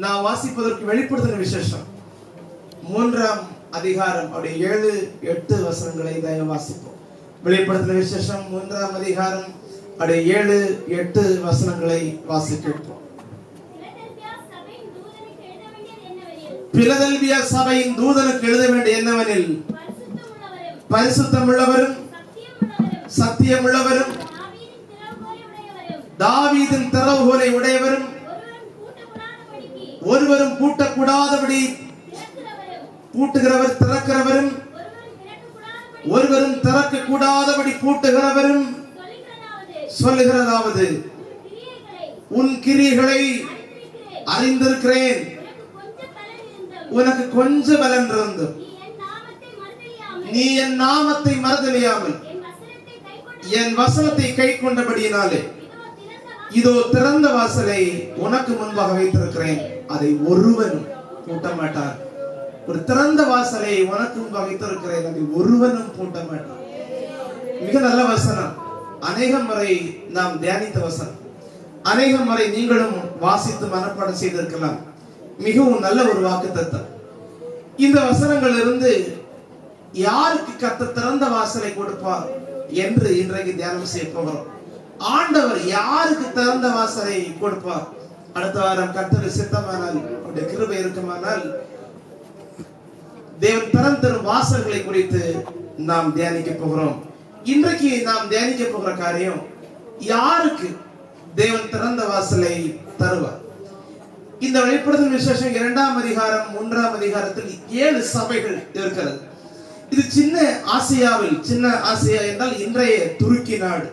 நான் வாசிப்பதற்கு வெளிப்படுத்தின விசேஷம் 3ஆம் அதிகாரம் அவருடைய 7-8 வசனங்களை தயவு வாசிப்போம். வெளிப்படுத்தின விசேஷம் 3ஆம் அதிகாரம் அவருடைய 7-8 வசனங்களை வாசிப்போம். பிலதெல்பியா சபையின் தூதனுக்கு எழுத வேண்டிய என்னவெனில், பரிசுத்தமுள்ளவரும் சத்தியமுள்ளவரும் தாவீதின் திறவுகோலை உடையவரும் ஒருவரும் பூட்டக்கூடாதபடி பூட்டுகிறவர் திறக்கிறவரும் ஒருவரும் திறக்க கூடாதபடி பூட்டுகிறவரும் சொல்லுகிறதாவது, உன் கிரியைகளை அறிந்திருக்கிறேன், உனக்கு கொஞ்சம் பலன் இருந்தும் நீ என் நாமத்தை மறந்தறியாமல் என் வசனத்தை கை கொண்டபடியினாலே இதோ திறந்த வாசலை உனக்கு முன்பாக வைத்திருக்கிறேன், அதை ஒருவனும் பூட்ட மாட்டார். ஒரு திறந்த வாசலை உனக்கு முன்பாக வைத்திருக்கிறேன், அதை ஒருவனும் பூட்ட மாட்டார். மிக நல்ல வசனம். அநேக முறை நாம் தியானித்த வசனம், அநேக முறை நீங்களும் வாசித்து மனப்பாடம் செய்திருக்கலாம். மிகவும் நல்ல ஒரு வாக்குத்தத்தம். இந்த வசனங்கள் இருந்து யாருக்கு கர்த்தர் திறந்த வாசலை கொடுப்பார் என்று இன்றைக்கு தியானம் செய்ய போகிறோம். ஆண்டவர் யாருக்கு திறந்த வாசலை கொடுப்பார்? அடுத்த வாரம் கர்த்தர் சித்தமானால், அவருடைய கிருபை இருக்குமானால், தேவன் திறந்து தரும் வாசல்களை குறித்து நாம் தியானிக்க போகிறோம். இன்றைக்கு நாம் தியானிக்க போகிற காரியம், யாருக்கு தேவன் திறந்த வாசலை தருவார். இந்த வெளிப்படுத்தும் விசேஷம் 2ஆம் அதிகாரம் 3ஆம் அதிகாரத்தில் 7 சபைகள் இருக்கிறது. இது சின்ன ஆசியாவில், சின்ன ஆசியா என்றால் இன்றைய துருக்கி நாடு,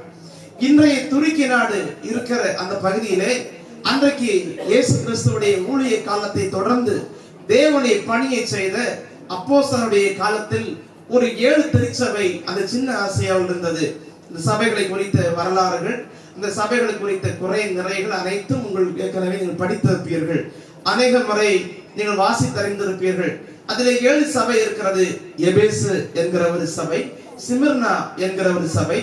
இன்றைய துருக்கி நாடு இருக்கிற அந்த பகுதியிலே அன்றைக்கு இயேசு கிறிஸ்துவுடைய ஊழிய காலத்தை தொடர்ந்து தேவனுடைய பணியை செய்த அப்போஸ்தலருடைய காலத்தில் ஒரு 7 திருச்சபை அந்த சின்ன ஆசியாவில் இருந்தது. இந்த சபைகளை குறித்த வரலாறுகள், இந்த சபைகளை குறித்த குறை நிறைகள் அனைத்தும் உங்களுக்கு ஏற்கனவே நீங்கள் படித்திருப்பீர்கள், அநேக முறை நீங்கள் வாசித்தறிந்திருப்பீர்கள். அதில் 7 சபை இருக்கிறது. எபேசு என்கிற ஒரு சபை, சிமிர்னா என்கிற ஒரு சபை,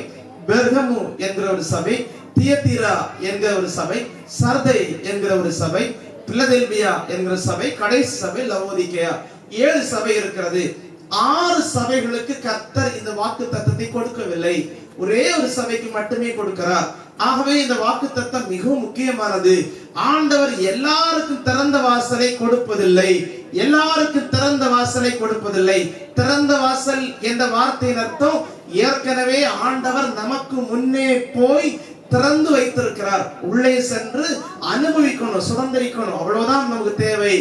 பெர்கமு என்கிற ஒரு சபை, தியத்தீரா என்கிற ஒரு சபை, சர்தை என்கிற ஒரு சபை, பிலதெல்பியா என்கிற சபை, கடைசி சபை லவோதிகேயா. 7 சபை இருக்கிறது. 6 சபைகளுக்கு கர்த்தர் இந்த வாக்கு தத்தத்தை கொடுக்கவில்லை, ஒரே ஒரு சபைக்கு மட்டுமே கொடுக்கிறார். ஆகவே இந்த வாக்கு தத்தம் மிகவும் முக்கியமானது. ஆண்டவர் எல்லாருக்கும் திறந்த வாசலை கொடுப்பதில்லை, எல்லாருக்கும் திறந்த வாசலை கொடுப்பதில்லை. திறந்த வாசல் என்ற வார்த்தையின் அர்த்தம், ஏற்கனவே ஆண்டவர் நமக்கு முன்னே போய் திறந்து வைத்திருக்கிறார். உள்ளே சென்று அனுபவிக்கணும், சுதந்திரிக்கணும், அவ்வளவுதான் நமக்கு தேவை.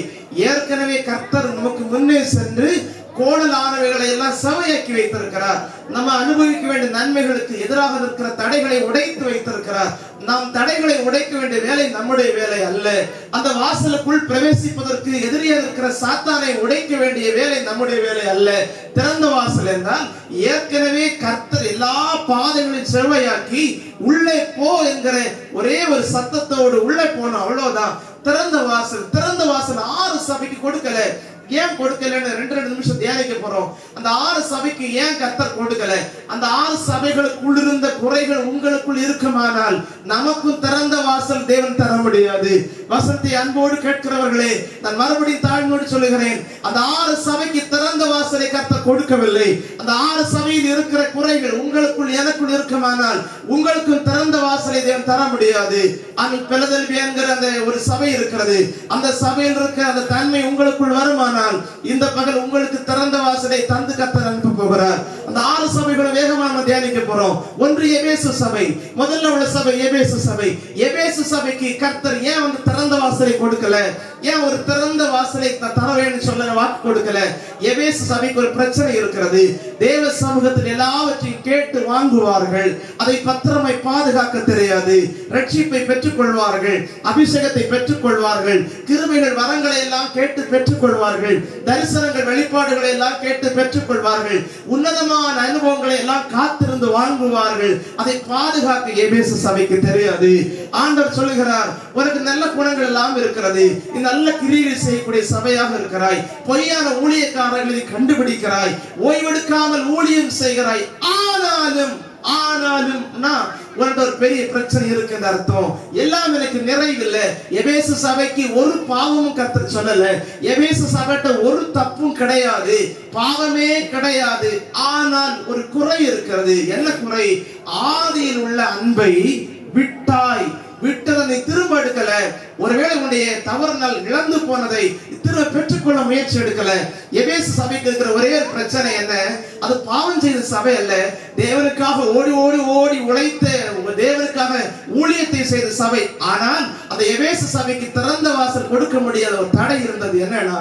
ஏற்கனவே கர்த்தர் நமக்கு முன்னே சென்று கோணலானவைகளை எல்லாம் சவையாக்கி வைத்திருக்கிறார். நம்ம அனுபவிக்க வேண்டிய நன்மைகளுக்கு எதிராக இருக்கிற தடைகளை உடைத்து வைத்திருக்கிறார். நாம் தடைகளை உடைக்க வேண்டிய வேலை நம்முடைய வேலை அல்ல. அந்த வாசலுக்குள் பிரவேசிப்பதற்கு எதிரியாக இருக்கிற சாத்தானை உடைக்க வேண்டிய வேலை நம்முடைய வேலை அல்ல. திறந்த வாசல் என்றால் ஏற்கனவே கர்த்தர் எல்லா பாதைகளையும் செவ்வையாக்கி உள்ளே போ என்கிற ஒரே ஒரு சத்தத்தோடு உள்ளே போனோம், அவ்வளவுதான். திறந்த வாசல். திறந்த வாசல் 6 சபைக்கு கொடுக்கல. ஏன் கொடுக்கலன்னு 2 நிமிஷம் தியானிக்க போறோம். அந்த 6 சபைக்கு ஏன் கர்த்தர் கொடுக்கல? அந்த 6 சபைகளுக்குள் இருந்த குறைகள் உங்களுக்குள் இருக்குமானால் நமக்கும் திறந்த வாசல் தேவன் தர முடியாது. வசனத்தை அன்போடு கேட்கிறவர்களே, நான் மறுபடியும் தாழ்மையோடு சொல்லுகிறேன், அந்த 6 சபைக்கு திறந்த வாசலை கர்த்தர் கொடுக்கவில்லை. அந்த 6 சபையில் இருக்கிற குறைகள் உங்களுக்குள் எனக்குள் இருக்குமானால் உங்களுக்கும் திறந்த வாசலை தேவன் தர முடியாது. ஆனால் பிலதெல்பியா என்கிற அந்த ஒரு சபை இருக்கிறது. அந்த சபையில் இருக்கிற அந்த தன்மை உங்களுக்குள் வருமானால் இந்த பகல் உங்களுக்கு திறந்த வாசலை தந்து கர்த்தர் அனுப்ப போகிறார். அந்த 6 சபைகளை வேகமாக தியானிக்க போறோம். ஒன்று எபேசு சபை. முதல்ல உள்ள சபை எபேசு சபை. எபேசு சபைக்கு கர்த்தர் ஏன் வந்து திறந்த வாசலை கொடுக்கல? ஏன் ஒரு திறந்த வாசலை தர வேண்டும் சொல்ல வாக்கு கொடுக்கல? எபேசு சபைக்கு ஒரு பிரச்சனை இருக்கிறது. தேவ சமூகத்தில் எல்லாவற்றையும் கேட்டு வாங்குவார்கள், அதை பத்திரமை பாதுகாக்க தெரியாது. ரட்சிப்பை பெற்றுக் கொள்வார்கள், அபிஷேகத்தை பெற்றுக் கொள்வார்கள், கிருபைகள் வரங்களை எல்லாம் கேட்டு பெற்றுக் கொள்வார்கள், தரிசனங்கள் வெளிப்பாடுகளை எல்லாம் கேட்டு பெற்றுக் கொள்வார்கள், உன்னதமான அனுபவங்களை எல்லாம் காத்திருந்து வாங்குவார்கள். அதை பாதுகாக்க எபேசு சபைக்கு தெரியாது. ஆண்டவர் சொல்லுகிறார், உனக்கு நல்ல குணங்கள் எல்லாம் இருக்கிறது, நல்ல கிரியைகள் செய்யக்கூடிய சபையாக இருக்கிறாய், பொய்யான ஊழியக்காரர்களை கண்டுபிடிக்கிறாய், ஓய்வெடுக்காமல் ஊழியம் செய்கிறாய், ஆனாலும் ஆனாலும் உனக்கு ஒரு பெரிய பிரச்சனை இருக்குன்னு அர்த்தம். எல்லாம் எனக்கு நிறைவில்லை. எபேசு சபைக்கு ஒரு பாவமும் கர்த்தர் சொல்லல. எபேசு சபைட்ட ஒரு தப்பும் கிடையாது, பாவமே கிடையாது. ஆனால் ஒரு குறை இருக்கிறது. என்ன குறை? ஆதியில் உள்ள அன்பை விட்டாய். விட்டதை திரும்ப எடுக்கல. ஒருவேளை உன்னுடைய தவறுனால் இழந்து போனதை திரும்ப பெற்றுக்கொள்ள முயற்சி எடுக்கல. எபேசு சபைக்கு இருக்கிற ஒரே பிரச்சனை என்ன? அது பாவம் செய்த சபை அல்ல, தேவனுக்காக ஓடி ஓடி ஓடி உழைத்த, தேவனுக்காக ஊழியத்தை செய்த சபை. ஆனால் அந்த எபேசு சபைக்கு திறந்த வாசல் கொடுக்க முடியாத ஒரு தடை இருந்தது. என்னன்னா,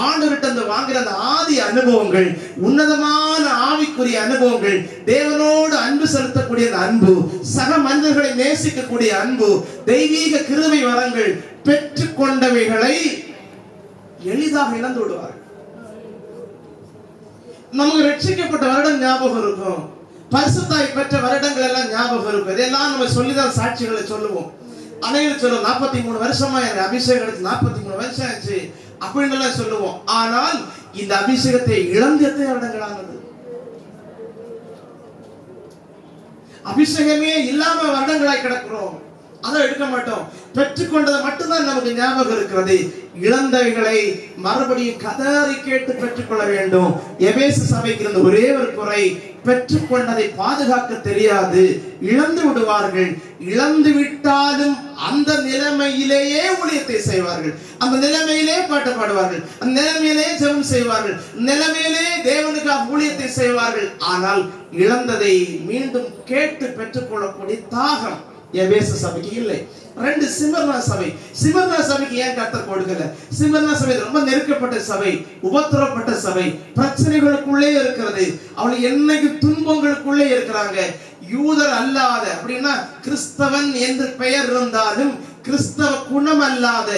ஆண்டவர்கிட்ட அந்த வாங்குற அந்த ஆதி அனுபவங்கள், உன்னதமான ஆவிக்குரிய அனுபவங்கள், தேவனோடு அன்பு செலுத்தக்கூடிய அந்த அன்பு, சக மனிதர்களை நேசிக்கக்கூடிய அன்பு, தெய்வீக கிருபை வரங்கள் பெற்றுக்கொண்டவைகளை எளிதாக இழந்து விடுவார்கள். நமக்கு ரட்சிக்கப்பட்ட வருடம் ஞாபகம் இருக்கும், பரிசுத்தாய் பெற்ற வருடங்கள் எல்லாம் ஞாபகம் இருக்கும். இதெல்லாம் நம்ம சொல்லிதான் சாட்சிகளை சொல்லுவோம். அனைவரும் சொல்லுவோம், 43 வருஷமா எனக்கு அபிஷேகம் எடுத்து 43 வருஷம் ஆச்சு அப்படின்னு சொல்லுவோம். ஆனால் இந்த அபிஷேகத்தை இழந்து எத்தனை வருடங்கள் ஆனது? அபிஷேகமே இல்லாம வருடங்களாய் கிடக்கிறோம். அதை எடுக்க மாட்டோம். பெற்றுக்கொண்டதை மட்டும்தான் நமக்கு ஞாபகம் இருக்கிறது. இழந்தவைகளை மறுபடியும் கதறி கேட்டு பெற்றுக்கொள்ள வேண்டும். எபேசு சபைக்கு இருந்த ஒரே ஒரு குறை, பெற்றுக்கொண்டதை பாதுகாக்க தெரியாது, இழந்து விடுவார்கள். இழந்து விட்டாலும் அந்த நிலைமையிலேயே ஊழியத்தை செய்வார்கள், அந்த நிலைமையிலே பாட்டு பாடுவார்கள், அந்த நிலைமையிலே ஜெபம் செய்வார்கள், நிலைமையிலே தேவனுக்காக ஊழியத்தை செய்வார்கள். ஆனால் இழந்ததை மீண்டும் கேட்டு பெற்றுக்கொள்ளக்கூடிய தாகம் எபேசு சபைக்கு இல்லை. 2 சிமர்னா சபை. சிமர்னா சபைக்கு ஏன் கர்த்தர் கொடுக்கல? சிமர்னா சபை ரொம்ப நெருக்கப்பட்ட சபை, உபத்திரப்பட்ட சபை, பிரச்சனைகளுக்குள்ளே இருக்கிறது. அவள் என்னைக்கு துன்பங்களுக்குள்ளே இருக்கிறாங்க. யூதர் அல்லாத, அப்படின்னா கிறிஸ்தவன் என்று பெயர் இருந்தாலும் கிறிஸ்தவ குணம் அல்லாத,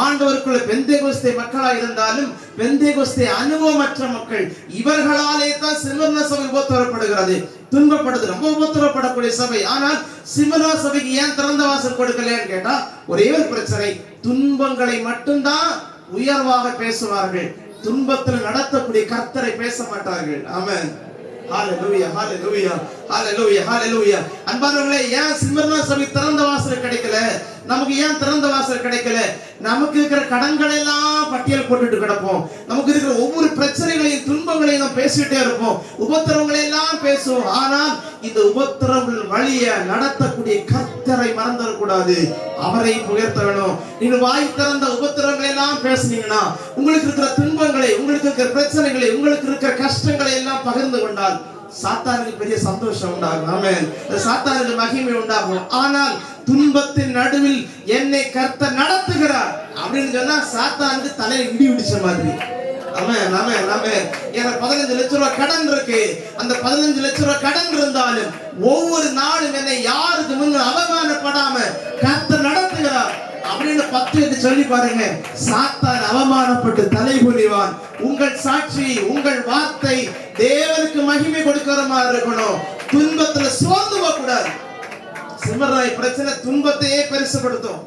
ஆண்டவருக்குள்ள பெந்தேகோஸ்தே மக்களா இருந்தாலும் பெந்தேகோஸ்தே அனுபவமற்ற மக்கள், இவர்களாலே தான் சிமர்னா சபை உபத்திரப்படுகிறது, துன்பப்படுது, ரொம்ப உபத்திரப்படக்கூடிய சபை. ஆனால் சிமர்னா சபைக்கு ஏன் திறந்த வாசல் கொடுக்கலன்னு கேட்டா ஒரே ஒரு பிரச்சனை, துன்பங்களை மட்டும்தான் உயர்வாக பேசுவார்கள், துன்பத்தில் நடத்தக்கூடிய கர்த்தரை பேச மாட்டார்கள். ஆமென். ஹalleluya ஹalleluya ஹalleluya ஹalleluya. அன்பானவர்களே, ஏன் சிமர்னா சபை திறந்த வாசல் கிடைக்கல? நமக்கு ஏன் திறந்த வாசல் கிடைக்கல? நமக்கு இருக்கிற கடன்களை எல்லாம் பட்டியல் போட்டுட்டு கிடப்போம். நமக்கு இருக்கிற ஒவ்வொரு பிரச்சனைகளையும் துன்பங்களையும் நாம் பேசிட்டே இருப்போம், உபத்திரவங்களை எல்லாம் பேசுவோம். ஆனால் இந்த உபத்திரவங்கள் வழிய நடத்தக்கூடிய கர்த்தரை மறந்துடக்கூடாது, அவரை உயர்த்த வேணும். நீங்க வாய் திறந்த உபத்திரவங்களை எல்லாம் பேசுனீங்கன்னா, உங்களுக்கு இருக்கிற துன்பங்களை, உங்களுக்கு இருக்கிற பிரச்சனைகளை, உங்களுக்கு இருக்கிற கஷ்டங்களை எல்லாம் பகிர்ந்து கொண்டால் சாத்தானுக்கு பெரிய சந்தோஷம் உண்டாகும். ஆமென். சாத்தானுக்கு மகிமை உண்டாகும். ஆனால் துன்பத்தின் நடுவில் என்னை கர்த்தர் நடத்துகிறார் அப்படின்னு சொன்னா சாத்தானுக்கு தலையில இடி இடிச்ச மாதிரி. ஆமென் ஆமென் ஆமென். எனக்கு 15 லட்சம் ரூபாய் கடன் இருக்கு. அந்த 15 லட்சம் ரூபாய் கடன் இருந்தாலும் ஒவ்வொரு நாளும் என்னை யாருக்கு முன் அவமானப்படாம கர்த்தர் நடத்துகிறார் அப்படின்னு 10 சொல்லி பாருங்க. சாத்தான் அவமானப்பட்டு தலை குனிவான். உங்கள் சாட்சி, உங்கள் வார்த்தை தேவனுக்கு மகிமை கொடுக்கிற மாதிரி இருக்கணும். துன்பத்துல சோர்ந்து போக கூடாது. சிம்மராய் பிரச்சனை துன்பத்தையே பெருசுபடுத்தும்.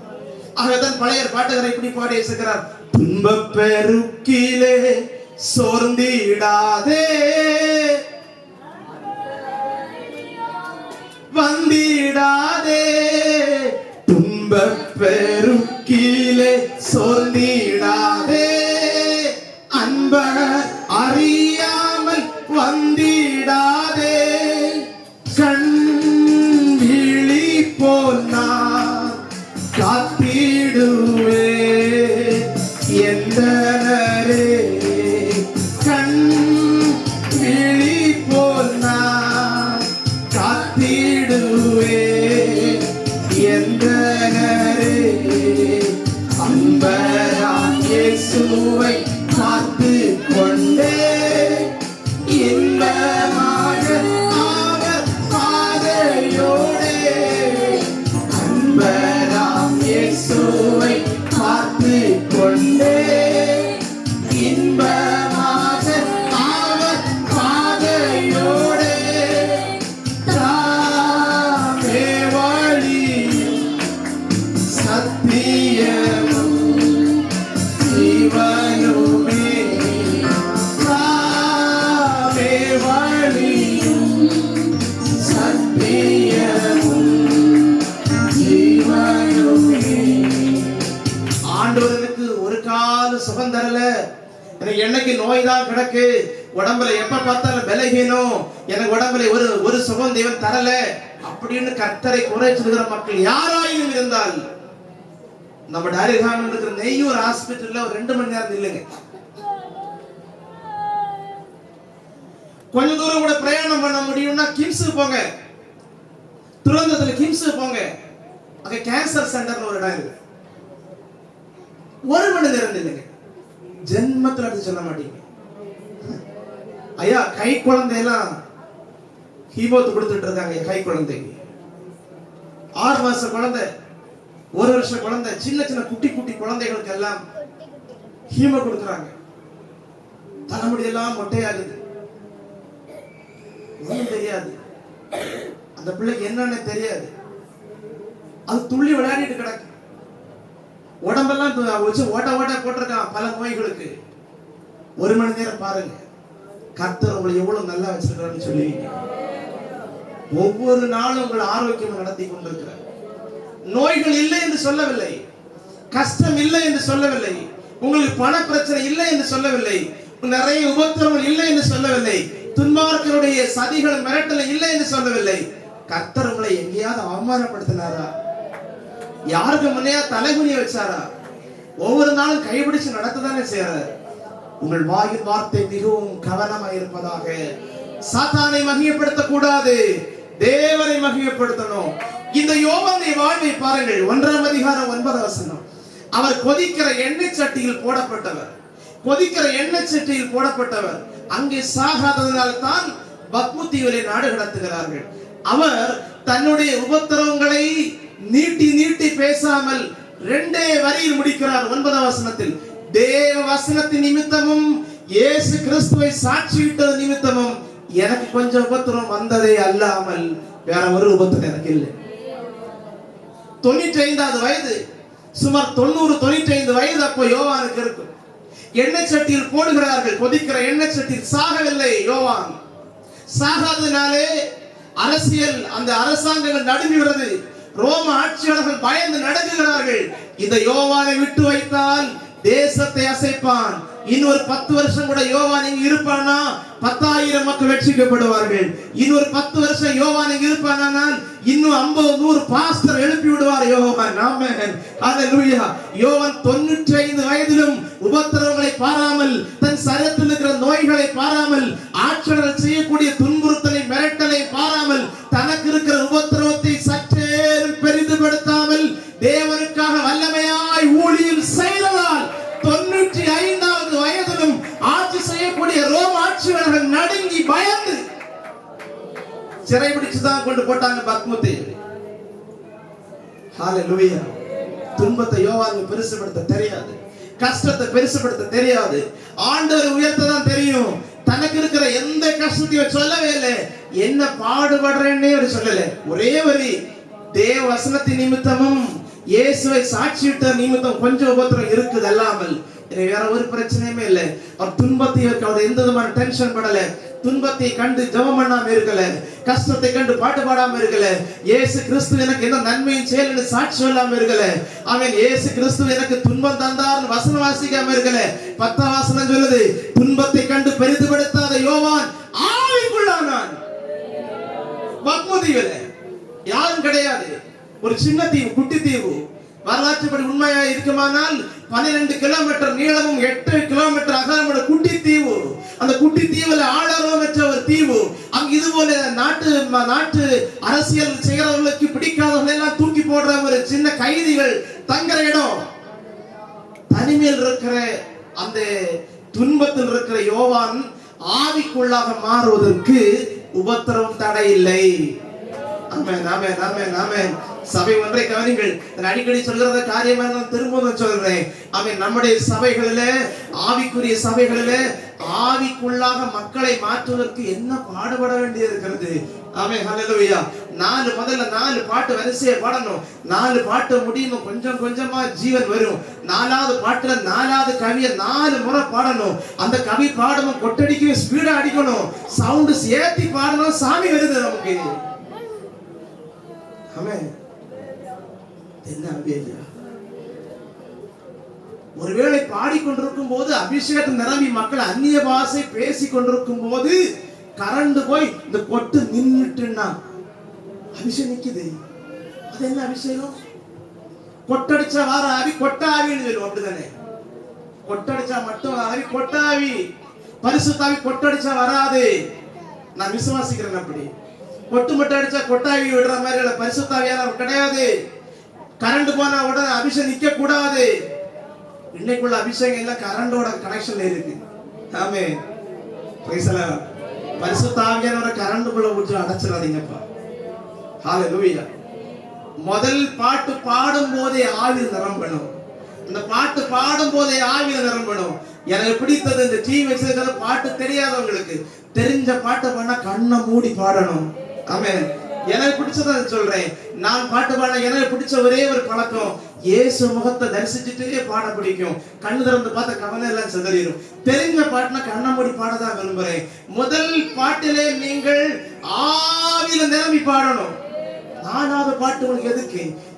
ஆகதான் பழைய பாட்டுகளை இப்படி பாடி இருக்கிறார், துன்ப பெருக்கிலே சோர்ந்திடாதே, வந்திடாதே, துன்ப பெருக்கிலே சோர்ந்திடாதே, அன்ப அறியாமல் வந்திடாதே, கண் விழி போனா காத்திடுவே என்றனரே, கண் விழி போனா காத்திடுவே என்றனரே, அன்பராம் இயேசுவை பார்த்து கொண்டே இன்பமாக ஆண்டவர் எனக்கு ஒரு கால சுகம் தரல, எனக்கு என்னைக்கு நோய் தான் கிடக்கு, உடம்புல எப்ப பார்த்தாலும் பலகீனம், எனக்கு உடம்புல ஒரு சுகம் தேவன் தரல அப்படின்னு கர்த்தரை குறை சொல்கிற மக்கள் யாராயினும் இருந்தால் நம்ம அருகாமையில் இருக்கிற நெய்யூர் ஹாஸ்பிட்டல்ல ஒரு 2 மணி நேரம் இல்லைங்க, கொஞ்ச தூரம் கூட பிரயாணம் பண்ண முடியும்னா கிம்ஸுக்கு போங்க, திருவனந்தபுரத்துல கிம்ஸுக்கு போங்க, அங்க கேன்சர் சென்டர்னு ஒரு இடம் இருக்கு. 1 மணி நேரம் இல்லைங்க, ஜென்மத்தில் அது சொல்ல மாட்டீங்க. ஐயா கை குழந்தையெல்லாம் ஹீமோத்து கொடுத்துட்டு இருக்காங்க. கை குழந்தைக்கு 6 மாச குழந்தை, 1 வருஷ குழந்தை, சின்ன சின்ன குட்டி குட்டி குழந்தைகளுக்கு எல்லாம் ஹீமோ கொடுக்குறாங்க. தலைமுடியெல்லாம் மொட்டையாகுது, ஒன்றும் தெரியாது, அந்த பிள்ளைக்கு என்னன்னு தெரியாது, அது துள்ளி விளையாடிட்டு கிடக்கு, உடம்பெல்லாம் வச்சு ஓட்ட ஓட்ட போட்டிருக்கான் பல நோய்களுக்கு. 1 மணி நேரம் பாருங்க, கர்த்தர் உங்களை எவ்வளவு நல்லா வச்சிருக்காருன்னு சொல்லுவீங்க. ஒவ்வொரு நாளும் உங்களை ஆரோக்கியம் நடத்தி கொண்டிருக்கிறார். நோய்கள் இல்லை என்று சொல்லவில்லை, கஷ்டம் இல்லை என்று சொல்லவில்லை, உங்களுக்கு பண பிரச்சனை இல்லை என்று சொல்லவில்லை, நிறைய உபத்திரவங்கள் இல்லை என்று சொல்லவில்லை, துன்மார்க்கருடைய சதிகள் மிரட்டல் இல்லை என்று சொல்லவில்லை. கர்த்தர் உங்களை எங்கேயாவது அவமானப்படுத்தினாரா? யாருக்கு முன்னையா தலைகுனிய வச்சாரா? ஒவ்வொரு நாளும் கைபிடிச்சு நடத்ததானே செய்யறாரு. உங்கள் வாயின் வார்த்தை மிகவும் கவனமாக இருப்பதாக. சாத்தானை மகிமைப்படுத்த கூடாது, தேவனை மகிமைப்படுத்தணும். இந்த யோவானுடைய வாழ்வை பாருங்கள். 1ஆம் அதிகாரம் 9 வசனம். அவர் கொதிக்கிற எண்ணெய் சட்டியில் போடப்பட்டவர், கொதிக்கிற எண்ணெய் சட்டியில் போடப்பட்டவர். அங்கே சாகாததனால் தான் பத்மு தீவிலே நாடு கடத்துகிறார்கள். அவர் தன்னுடைய உபத்திரவங்களை நீட்டி நீட்டி பேசாமல் 2 வரியில் முடிக்கிறார். 9ஆம் வசனத்தில், தேவ வசனத்தின் நிமித்தமும் இயேசு கிறிஸ்துவை சாட்சியிட்டது நிமித்தமும் எனக்கு கொஞ்சம் உபத்திரம் வந்ததே அல்லாமல் வேற ஒரு உபத்திரம் எனக்கு இல்லை. 95வது வயது, சுமார் 90-95 வயது அப்போ யோவானுக்கு இருக்கும். எண்ணெய் சட்டியில் போடுகிறார்கள், கொதிக்கிற எண்ணெய் சட்டியில். சாகவில்லை யோவான். சாகாததினாலே அரசியல், அந்த அரசாங்கங்கள் நடுங்குகிறது. ரோம ஆட்சியாளர்கள் பயந்து நடுங்குகிறார்கள். இந்த யோவானை விட்டு வைத்தால் தேசத்தை அசைப்பான். இன்னொரு 10 வருஷம் கூட யோவான் இங்க இருப்பானா 10,000 மக்கள் ரட்சிக்கப்படுவார்கள். இன்னொரு 10 வருஷம் யோவான் இங்க இருப்பானால் இன்னும் 50-100 பாஸ்டர் எழுப்பி விடுவார் யோவான். ஆமென், ஹல்லேலூயா. யோவான் 95 வயதிலும் உபத்திரவங்களை பாராமல், தன் சரீரத்தில் இருக்கிற நோய்களை பாராமல், ஆட்சியாளர்கள் செய்யக்கூடிய துன்புறுத்தலை மிரட்டலை பாராமல், தனக்கு இருக்கிற உபத்திரவத்தை சற்றே பெரிதுபடுத்தாமல் தேவனுக்காக வல்லமையாய் ஊழியம் செய்ததால் 95வது வயதிலும் ஆட்சி செய்யக்கூடிய ரோம ஆட்சியாளர்கள் நடுங்கி பயந்து சிறைபிடிச்சுதான் கொண்டு போட்டாங்க பத்முத்தை. ஹல்லேலூயா. துன்பத்தை யோவானுக்கு பெருசுபடுத்த தெரியாது, கஷ்டத்தை பெருசுபடுத்த தெரியாது, ஆண்டவர் உயர்த்ததான் தெரியும். தனக்கு இருக்கிற எந்த கஷ்டத்தையும் சொல்லவே இல்லை, என்ன பாடுபடுறேன்னே அவர் சொல்லல. ஒரே வரி, தேவ வசனத்தின் நிமித்தமும் இயேசுவை சாட்சியிட்ட நிமித்தம் கொஞ்சம் உபத்திரம் இருக்குது அல்லாமல் வேற ஒரு பிரச்சனையுமே இல்லை. அவர் துன்பத்தை அவர் எந்த விதமான டென்ஷன் படல, துன்பத்தை கண்டு ஜெபம் பண்ணாம இருக்கல, கஷ்டத்தை கண்டு பாட்டு பாடாம இருக்கல, இயேசு கிறிஸ்து எனக்கு என்ன நன்மையும் செயல்னு சாட்சி சொல்லாம இருக்கல, அவன் இயேசு கிறிஸ்து எனக்கு துன்பம் தந்தார்னு வசனம் வாசிக்காம இருக்கல. 10ஆம் வசனம் சொல்லுது, துன்பத்தை கண்டு பெரிதுபடுத்தாத யோவான் ஆவிக்குள்ளானான். பத்மு தீவுல யாரும் கிடையாது, ஒரு சின்ன தீவு, குட்டி தீவு. வரலாற்றுப்படி உண்மையா இருக்குமானால் 12 கிலோமீட்டர் நீளமும் 8 கிலோமீட்டர் அகலமுள்ள குட்டி தீவு. அந்த குட்டி தீவுல ஆழமற்ற ஒரு தீவு. அங்க இது போல நாட்டு அரசியல் செய்கிறவர்களுக்கு பிடிக்காதவர்கள் எல்லாம் தூக்கி போடுற ஒரு சின்ன கைதிகள் தங்குற இடம். தனிமையில் இருக்கிற அந்த துன்பத்தில் இருக்கிற யோவான் ஆவிக்குள்ளாக மாறுவதற்கு உபத்திரவம் தடை இல்லை. ஆமென், ஆமென், ஆமென், ஆமென். சபை ஒன்றை கவனிங்கள். அடிக்கடி சொல்கிறத காரியமா நான் திரும்பவும் சொல்றேன். ஆமென். நம்முடைய சபைகளிலே, ஆவிக்குரிய சபைகளிலே ஆவிக்குள்ளாக மக்களை மாற்றுவதற்கு என்ன பாடுபட வேண்டியது இருக்கிறது. ஆமென், ஹல்லேலூயா. முதல்ல 4 பாட்டு வரிசையை பாடணும். 4 பாட்டு முடியும், கொஞ்சம் கொஞ்சமா ஜீவன் வரும். 4வது பாட்டுல 4வது கவியை 4 முறை பாடணும். அந்த கவி பாடணும், கொட்டடிக்கவே ஸ்பீடா அடிக்கணும், சவுண்ட் ஏத்தி பாடணும். சாமி வருது நமக்கு. ஆமென். என்ன ஒருவேளை பாடிக்கொண்டிருக்கும் போது அபிஷேகத்தை நிரம்பி மக்கள் அந்நிய பாஷை பேசி கொண்டிருக்கும் போது கரண்ட் போய் இந்த கொட்டு நின்னுட்டுன்னா அபிஷேகம் நிக்குது. அது என்ன அபிஷேகம்? கொட்டடிச்சா வார ஆவி கொட்டாவின்னு சொல்லுவோம், அப்படிதானே? கொட்டடிச்சா மட்டும் ஆவி கொட்டாவி, பரிசுத்தாவி கொட்டடிச்சா வராது. நான் விசுவாசிக்கிறேன். அப்படி கொட்டு மட்டும் அடிச்சா கொட்டாவி விடுற மாதிரி பரிசுத்தாவியான கிடையாது. கரண்ட் போனா உடனே அபிஷேகம் நிக்க கூடாது. இன்னைக்குள்ள அபிஷேகம் எல்லாம் கரண்டோட கனெக்ஷன்ல இருக்கு. ஆமே, பரிசுத்தாவியான கரண்டுக்குள்ள ஊற்றி அடைச்சிடாதீங்கப்பா. ஹalleluya. முதல் பாட்டு பாடும் போதே ஆவி நிரம்பணும். இந்த பாட்டு பாடும் போதே ஆவி நிரம்பணும். எனக்கு பிடித்தது இந்த டிவி வச்சிருக்கிற பாட்டு தெரியாதவங்களுக்கு தெரிஞ்ச பாட்டை பண்ணா கண்ணை மூடி பாடணும். ஆமென். எனக்கு பிடிச்சதை சொல்றேன். நான் பாட்டு பாட எனக்கு பிடிச்ச ஒரே ஒரு பழக்கம், இயேசு முகத்தை தரிசிச்சுட்டே பாட பிடிக்கும். கண்ணு திறந்து பார்த்த கவனம் எல்லாம் சிதறிடும். தெரிஞ்ச பாட்டுனா கண்ணை மூடி பாடதான் விரும்புறேன். முதல் பாட்டிலே நீங்கள் ஆவியில நிரம்பி பாடணும். நானாவது பாட்டு உங்களுக்கு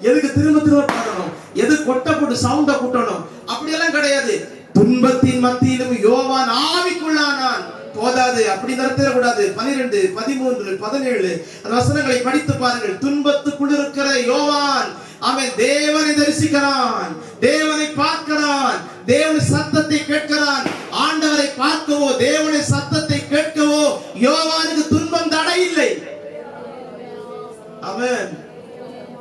எதுக்கு திரும்ப திரும்ப பாடணும்? எது கொட்ட போட்டு சவுண்ட கூட்டணும்? அப்படியெல்லாம் கிடையாது. துன்பத்தின் மத்தியிலும் யோவான் ஆவிக்குள்ளானான் போதாது, அப்படி நடத்தக்கூடாது. 12, 13, 17 அந்த வசனங்களை படித்து பாருங்கள். துன்பத்துக்குள் இருக்கிற யோவான் அவன் தேவனை தரிசிக்கிறான், தேவனை பார்க்கிறான், தேவன் சத்தத்தை கேட்கிறான். ஆண்டவரை பார்க்கவோ தேவனை சத்தத்தை கேட்கவோ யோவானுக்கு துன்பம் தடை இல்லை. அவன்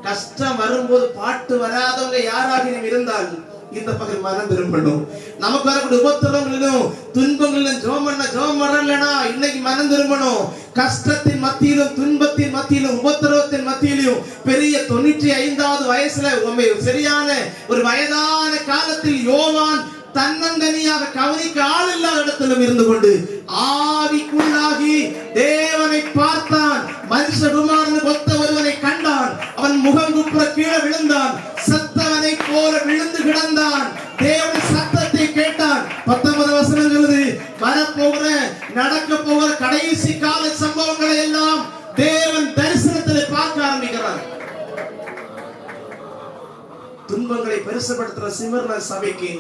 கஷ்டம் வரும்போது பாட்டு வராதவங்க யாராக இருந்தால் இந்த பக்கம் மனம் திரும்பணும். நமக்கு வரக்கூடிய உபத்திரவங்களிலும் துன்பங்களிலும் ஜெபம் வரலனா இன்னைக்கு மனம் திரும்பணும். கஷ்டத்தின் மத்தியிலும் துன்பத்தின் மத்தியிலும் உபத்திரவத்தின் மத்தியிலும் பெரிய 95வது வயசுல சரியான ஒரு வயதான காலத்தில் யோவான் தன்னந்தனியாக கவனிக்க ஆள் இல்லாத இடத்திலும் இருந்து கொண்டு ஆவிக்குள்ளாகி தேவனை பார்த்தான். மனுஷகுமாரன் ஒத்த ஒருவனை கண்டான். அவன் முகம் குப்புற கீழே விழுந்தான். சத்தவனை போல விழுந்து கிடந்தான். தேவன் சத்தத்தை கேட்டான். 19 வசனம் சொல்லுது, வரப்போகிற நடக்க போகிற கடைசி கால சம்பவங்களை எல்லாம் தேவன் தரிசனத்தில் பார்க்க ஆரம்பிக்கிறார். துன்பங்களை பெருசுபடுத்துற சிமர்ன சபைக்கு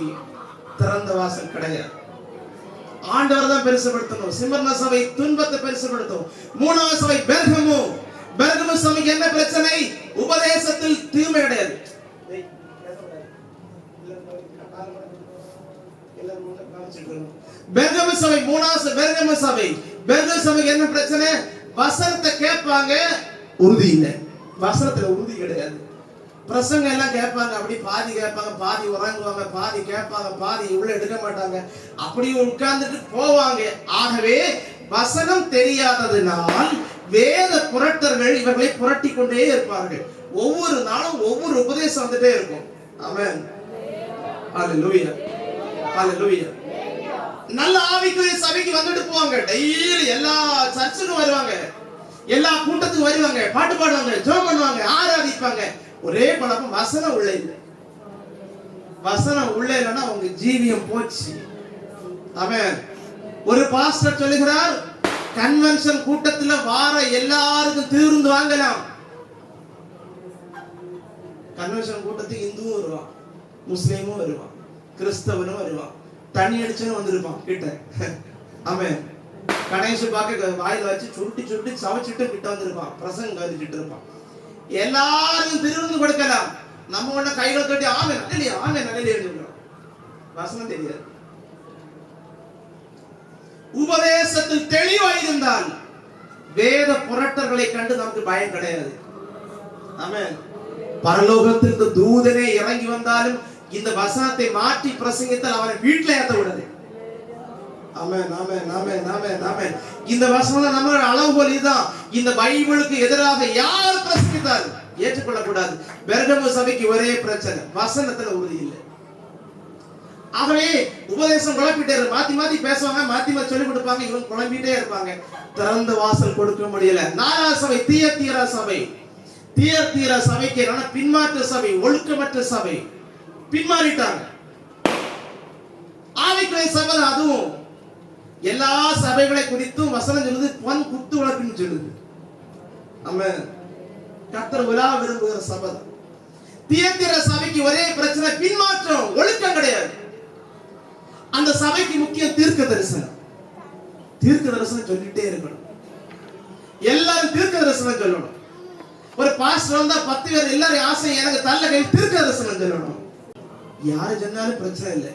திறந்த வாசல் கிடையாது. ஆண்டவர் தான் பெருசுபடுத்தணும். சிமர்ன சபை துன்பத்தை பெருசுபடுத்தும். 3வது சபை பெர்கமு சபைக்கு என்ன பிரச்சனை? உபதேசத்தில் தீமை கிடையாது. பெர்கமு சபை 3வது பெர்கமு சபைக்கு என்ன பிரச்சனை? வசனத்தை கேட்பாங்க, உறுதி இல்லை. வசனத்துல உறுதி கிடையாது. பிரசங்க எல்லாம் கேட்பாங்க, அப்படி பாதி கேட்பாங்க, பாதி உறங்குவாங்க, பாதி கேட்பாங்க, பாதி உள்ள எடுக்க மாட்டாங்க, அப்படி உட்கார்ந்துட்டு போவாங்க. ஆகவே வசனம் தெரியாததினால் வேத புரட்டர்கள் இவர்களை புரட்டி கொண்டே இருப்பார்கள். ஒவ்வொரு நாளும் ஒவ்வொரு உபதேசம் வந்துட்டே இருக்கும். ஆமென். ஹalleluya, ஹalleluya. நல்ல ஆவிக்குரிய சபைக்கு வந்துட்டு போவாங்க. டெய்லி எல்லா சர்ச்சுக்கும் வருவாங்க, எல்லா கூட்டத்துக்கும் வருவாங்க, பாட்டு பாடுவாங்க, ஜெபம் பண்ணுவாங்க, ஆராதிப்பாங்க. ஒரே பழக்கம், வசனம் உள்ள இல்லை. வசனம் உள்ள இல்லைன்னா அவங்க ஜீவியம் போச்சு. ஆமென். ஒரு பாஸ்டர் சொல்லுகிறார், கன்வென்ஷன் கூட்டத்துல வார எல்லாருக்கும் தீர்ந்து வாங்கலாம். கன்வென்ஷன் கூட்டத்துக்கு இந்துவும் வருவான், முஸ்லீமும் வருவான், கிறிஸ்தவனும் வருவான், தண்ணி அடிச்சனும் வந்திருப்பான் கிட்ட. ஆமென். கணேசு பாக்க வாயில வச்சு சுருட்டி சவச்சிட்டு கிட்ட வந்திருப்பான், பிரசங்க கழிச்சிட்டு இருப்பான். எல்லாரும் திருவிருந்து கொடுக்கலாம். நம்ம ஒண்ணு கைகள் கட்டி ஆமென் அல்லேலூயா ஆமென் அல்லேலூயா சொல்றோம். வசனம் தெரியாது. உபதேசத்தில் தெளிவாயிருந்தால் வேத புரட்டர்களை கண்டு நமக்கு பயம் கிடையாது. ஆமென். பரலோகத்திற்கு தூதனே இறங்கி வந்தாலும் இந்த வசனத்தை மாற்றி பிரசங்கித்தால் அவனை வீட்டில் ஏத்த விடாது. ஆமென், ஆமென், ஆமென், ஆமென், ஆமென். இந்த வசனம் நம்ம அளவுகோல் இதுதான். இந்த பைபிளுக்கு எதிராக யார் பிரசங்கித்தால் ஏற்றுக்கொள்ளக்கூடாது. பெர்கமு சபைக்கு ஒரே பிரச்சனை, வசனத்துல உறுதி இல்லை. ஆகவே உபதேசம் குழப்பிட்டே இருக்கு. மாத்தி பேசுவாங்க, மாத்தி சொல்லி கொடுப்பாங்க, இவங்க குழம்பிட்டே இருப்பாங்க. திறந்த வாசல் கொடுக்க முடியல. 4வது சபை தியத்தீரா சபைக்கு என்னன்னா பின்மாற்ற சபை, ஒழுக்கமற்ற சபை, பின்மாறிட்டாங்க. ஆவிக்குரிய சபை அதுவும் எல்லா சபைகளை குறித்தும் வசனம் சொல்லுது, பொன் குத்து வளர்ப்புன்னு சொல்லுது. ஆமென். கர்த்தர் விழா விரும்புகிற சபை. தியத்தீரா சபைக்கு ஒரே பிரச்சனை, பின்மாற்றம், ஒழுக்கம் கிடையாது. அந்த சபைக்கு முக்கியம் தீர்க்க தரிசனம். தீர்க்க தரிசனம் சொல்லிட்டே இருக்கணும். எல்லாரும் தீர்க்க தரிசனம் சொல்லணும். ஒரு பாஸ்டர் வந்தா 10 பேர் எல்லாரும் ஆசை எனக்கு தள்ள கை தீர்க்க தரிசனம் சொல்லணும். யாரு சொன்னாலும் பிரச்சனை இல்லை,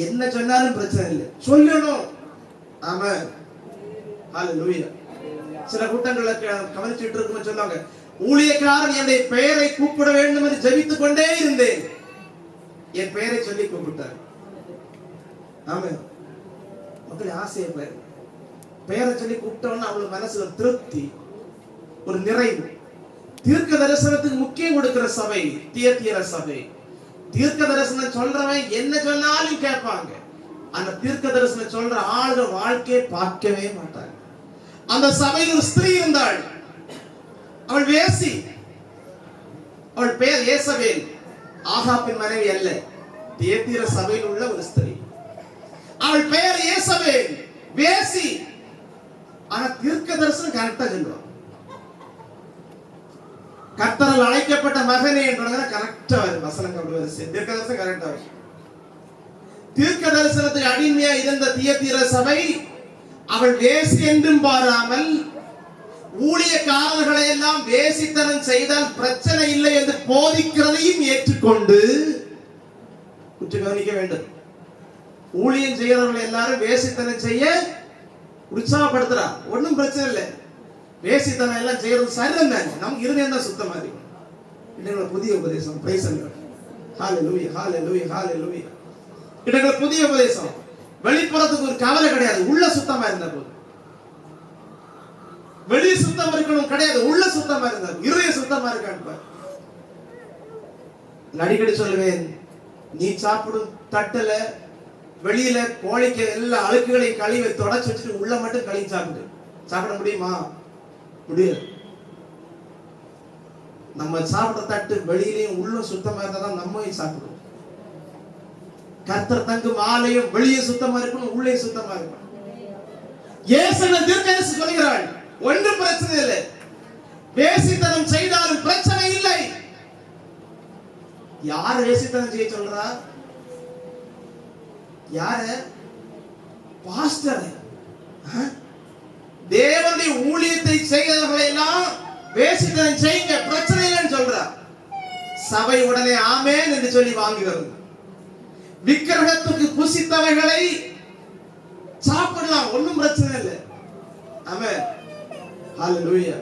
என்ன சொன்னாலும் பிரச்சனை இல்லை, சொல்லணும். ஆமென். ஹalleluya. சில கூட்டங்களை கவனிச்சுட்டு இருக்குன்னு சொன்னாங்க, ஊழியக்காரன் என்னுடைய பெயரை கூப்பிட வேண்டும் என்று ஜெபித்துக் கொண்டே இருந்தேன், என் பெயரை சொல்லி கூப்பிட்டார். ஆமென். மக்கள் ஆசையை பெயரை சொல்லி கூப்பிட்டோம்னா அவங்களுக்கு மனசுல திருப்தி, ஒரு நிறைவு. தீர்க்க தரிசனத்துக்கு முக்கியம் கொடுக்கிற சபை தியத்தீர சபை. தீர்க்க தரிசனம் சொல்றவன் என்ன சொன்னாலும் கேட்பாங்க. அந்த தீர்க்க தரிசனம் சொல்ற ஆளுக வாழ்க்கையை பார்க்கவே மாட்டாங்க. அந்த சபையில் ஒரு ஸ்திரீ இருந்தாள், அவள் வேசி. அவள் பெயர் ஏசபேல், ஆகாபின் மனைவி அல்ல, தியத்தீர சபையில் உள்ள ஒரு ஸ்திரீ. அவள் பெயர் ஏசபேல், வேசி. ஆனா தீர்க்க தரிசனம் கரெக்டா சொல்லுவான். கர்த்தரால் அழைக்கப்பட்ட மகனே என்றாங்க கரெக்டா வரும் வசனங்கள். அப்படி வரும். தீர்க்க தரிசனம் கரெக்டா வரும். தீர்க்க தரிசனத்துக்கு அடிமையா இருந்த தியத்தீர சபை அவள் வேசி என்றும் பாராமல் ஊழியக்காரர்களை எல்லாம் வேசித்தனம் செய்தால் பிரச்சனை இல்லை என்று போதிக்கிறதையும் ஏற்றுக்கொண்டு குற்றம் கவனிக்க வேண்டும். ஊழியம் செய்கிறவர்கள் எல்லாரும் வேசித்தனம் செய்ய உற்சாகப்படுத்துறா, ஒன்னும் பிரச்சனை இல்லை. வேசித்தனம் எல்லாம் செய்யறது சரிதான் தானே, நமக்கு இருதயம் தான் சுத்தமா இருக்கும். இன்னைக்கு புதிய உபதேசம், பிரைஸ் தி லார்ட். ஹalleluya ஹalleluya ஹalleluya. இன்னைக்கு புதிய உபதேசம். வெளிப்புறத்துக்கு ஒரு கவலை கிடையாது, உள்ள சுத்தமா இருந்தா போதும். வெளி சுத்தமா இருக்கணும் கிடையாது, உள்ள சுத்தமா இருந்தா, இருதயம் சுத்தமா இருக்கான்னு அடிக்கடி சொல்லுவேன். நீ சாப்பிடும் தட்டுல வெளியில கோழிக்கு எல்லா அழுக்குகளையும் கழுவி தொடச்சு வச்சுட்டு உள்ள மட்டும் கழுவி சாப்பிட முடியுமா? முடியாது. நம்ம சாப்பிட தட்டு வெளியிலையும் உள்ள சுத்தமா இருந்தா தான் நம்ம சாப்பிடுவோம். கர்த்தர் தங்கும் ஆலயம் வெளியே சுத்தமா இருக்கணும், உள்ளே சுத்தமா இருக்கணும். இயேசுவின் தீர்க்கதரிசி சொல்கிறாள், ஒன்றும் பிரச்சனை இல்லை, வேசித்தனம் செய்தாலும் பிரச்சனை இல்லை. யார் வேசித்தனம் செய்ய சொல்றா? யாரு? பாஸ்டர். தேவனுடைய ஊழியத்தை செய்கிறவர்களை எல்லாம் வேசித்தனம் செய்யுங்க, பிரச்சனை இல்லைன்னு சொல்றா. சபை உடனே ஆமென் என்று சொல்லி வாங்குகிறது. விக்கிரகத்துக்கு புசித்தவைகளை சாப்பிடலாம், ஒன்றும் பிரச்சனை இல்லை. ஆமென். ஹalleluya.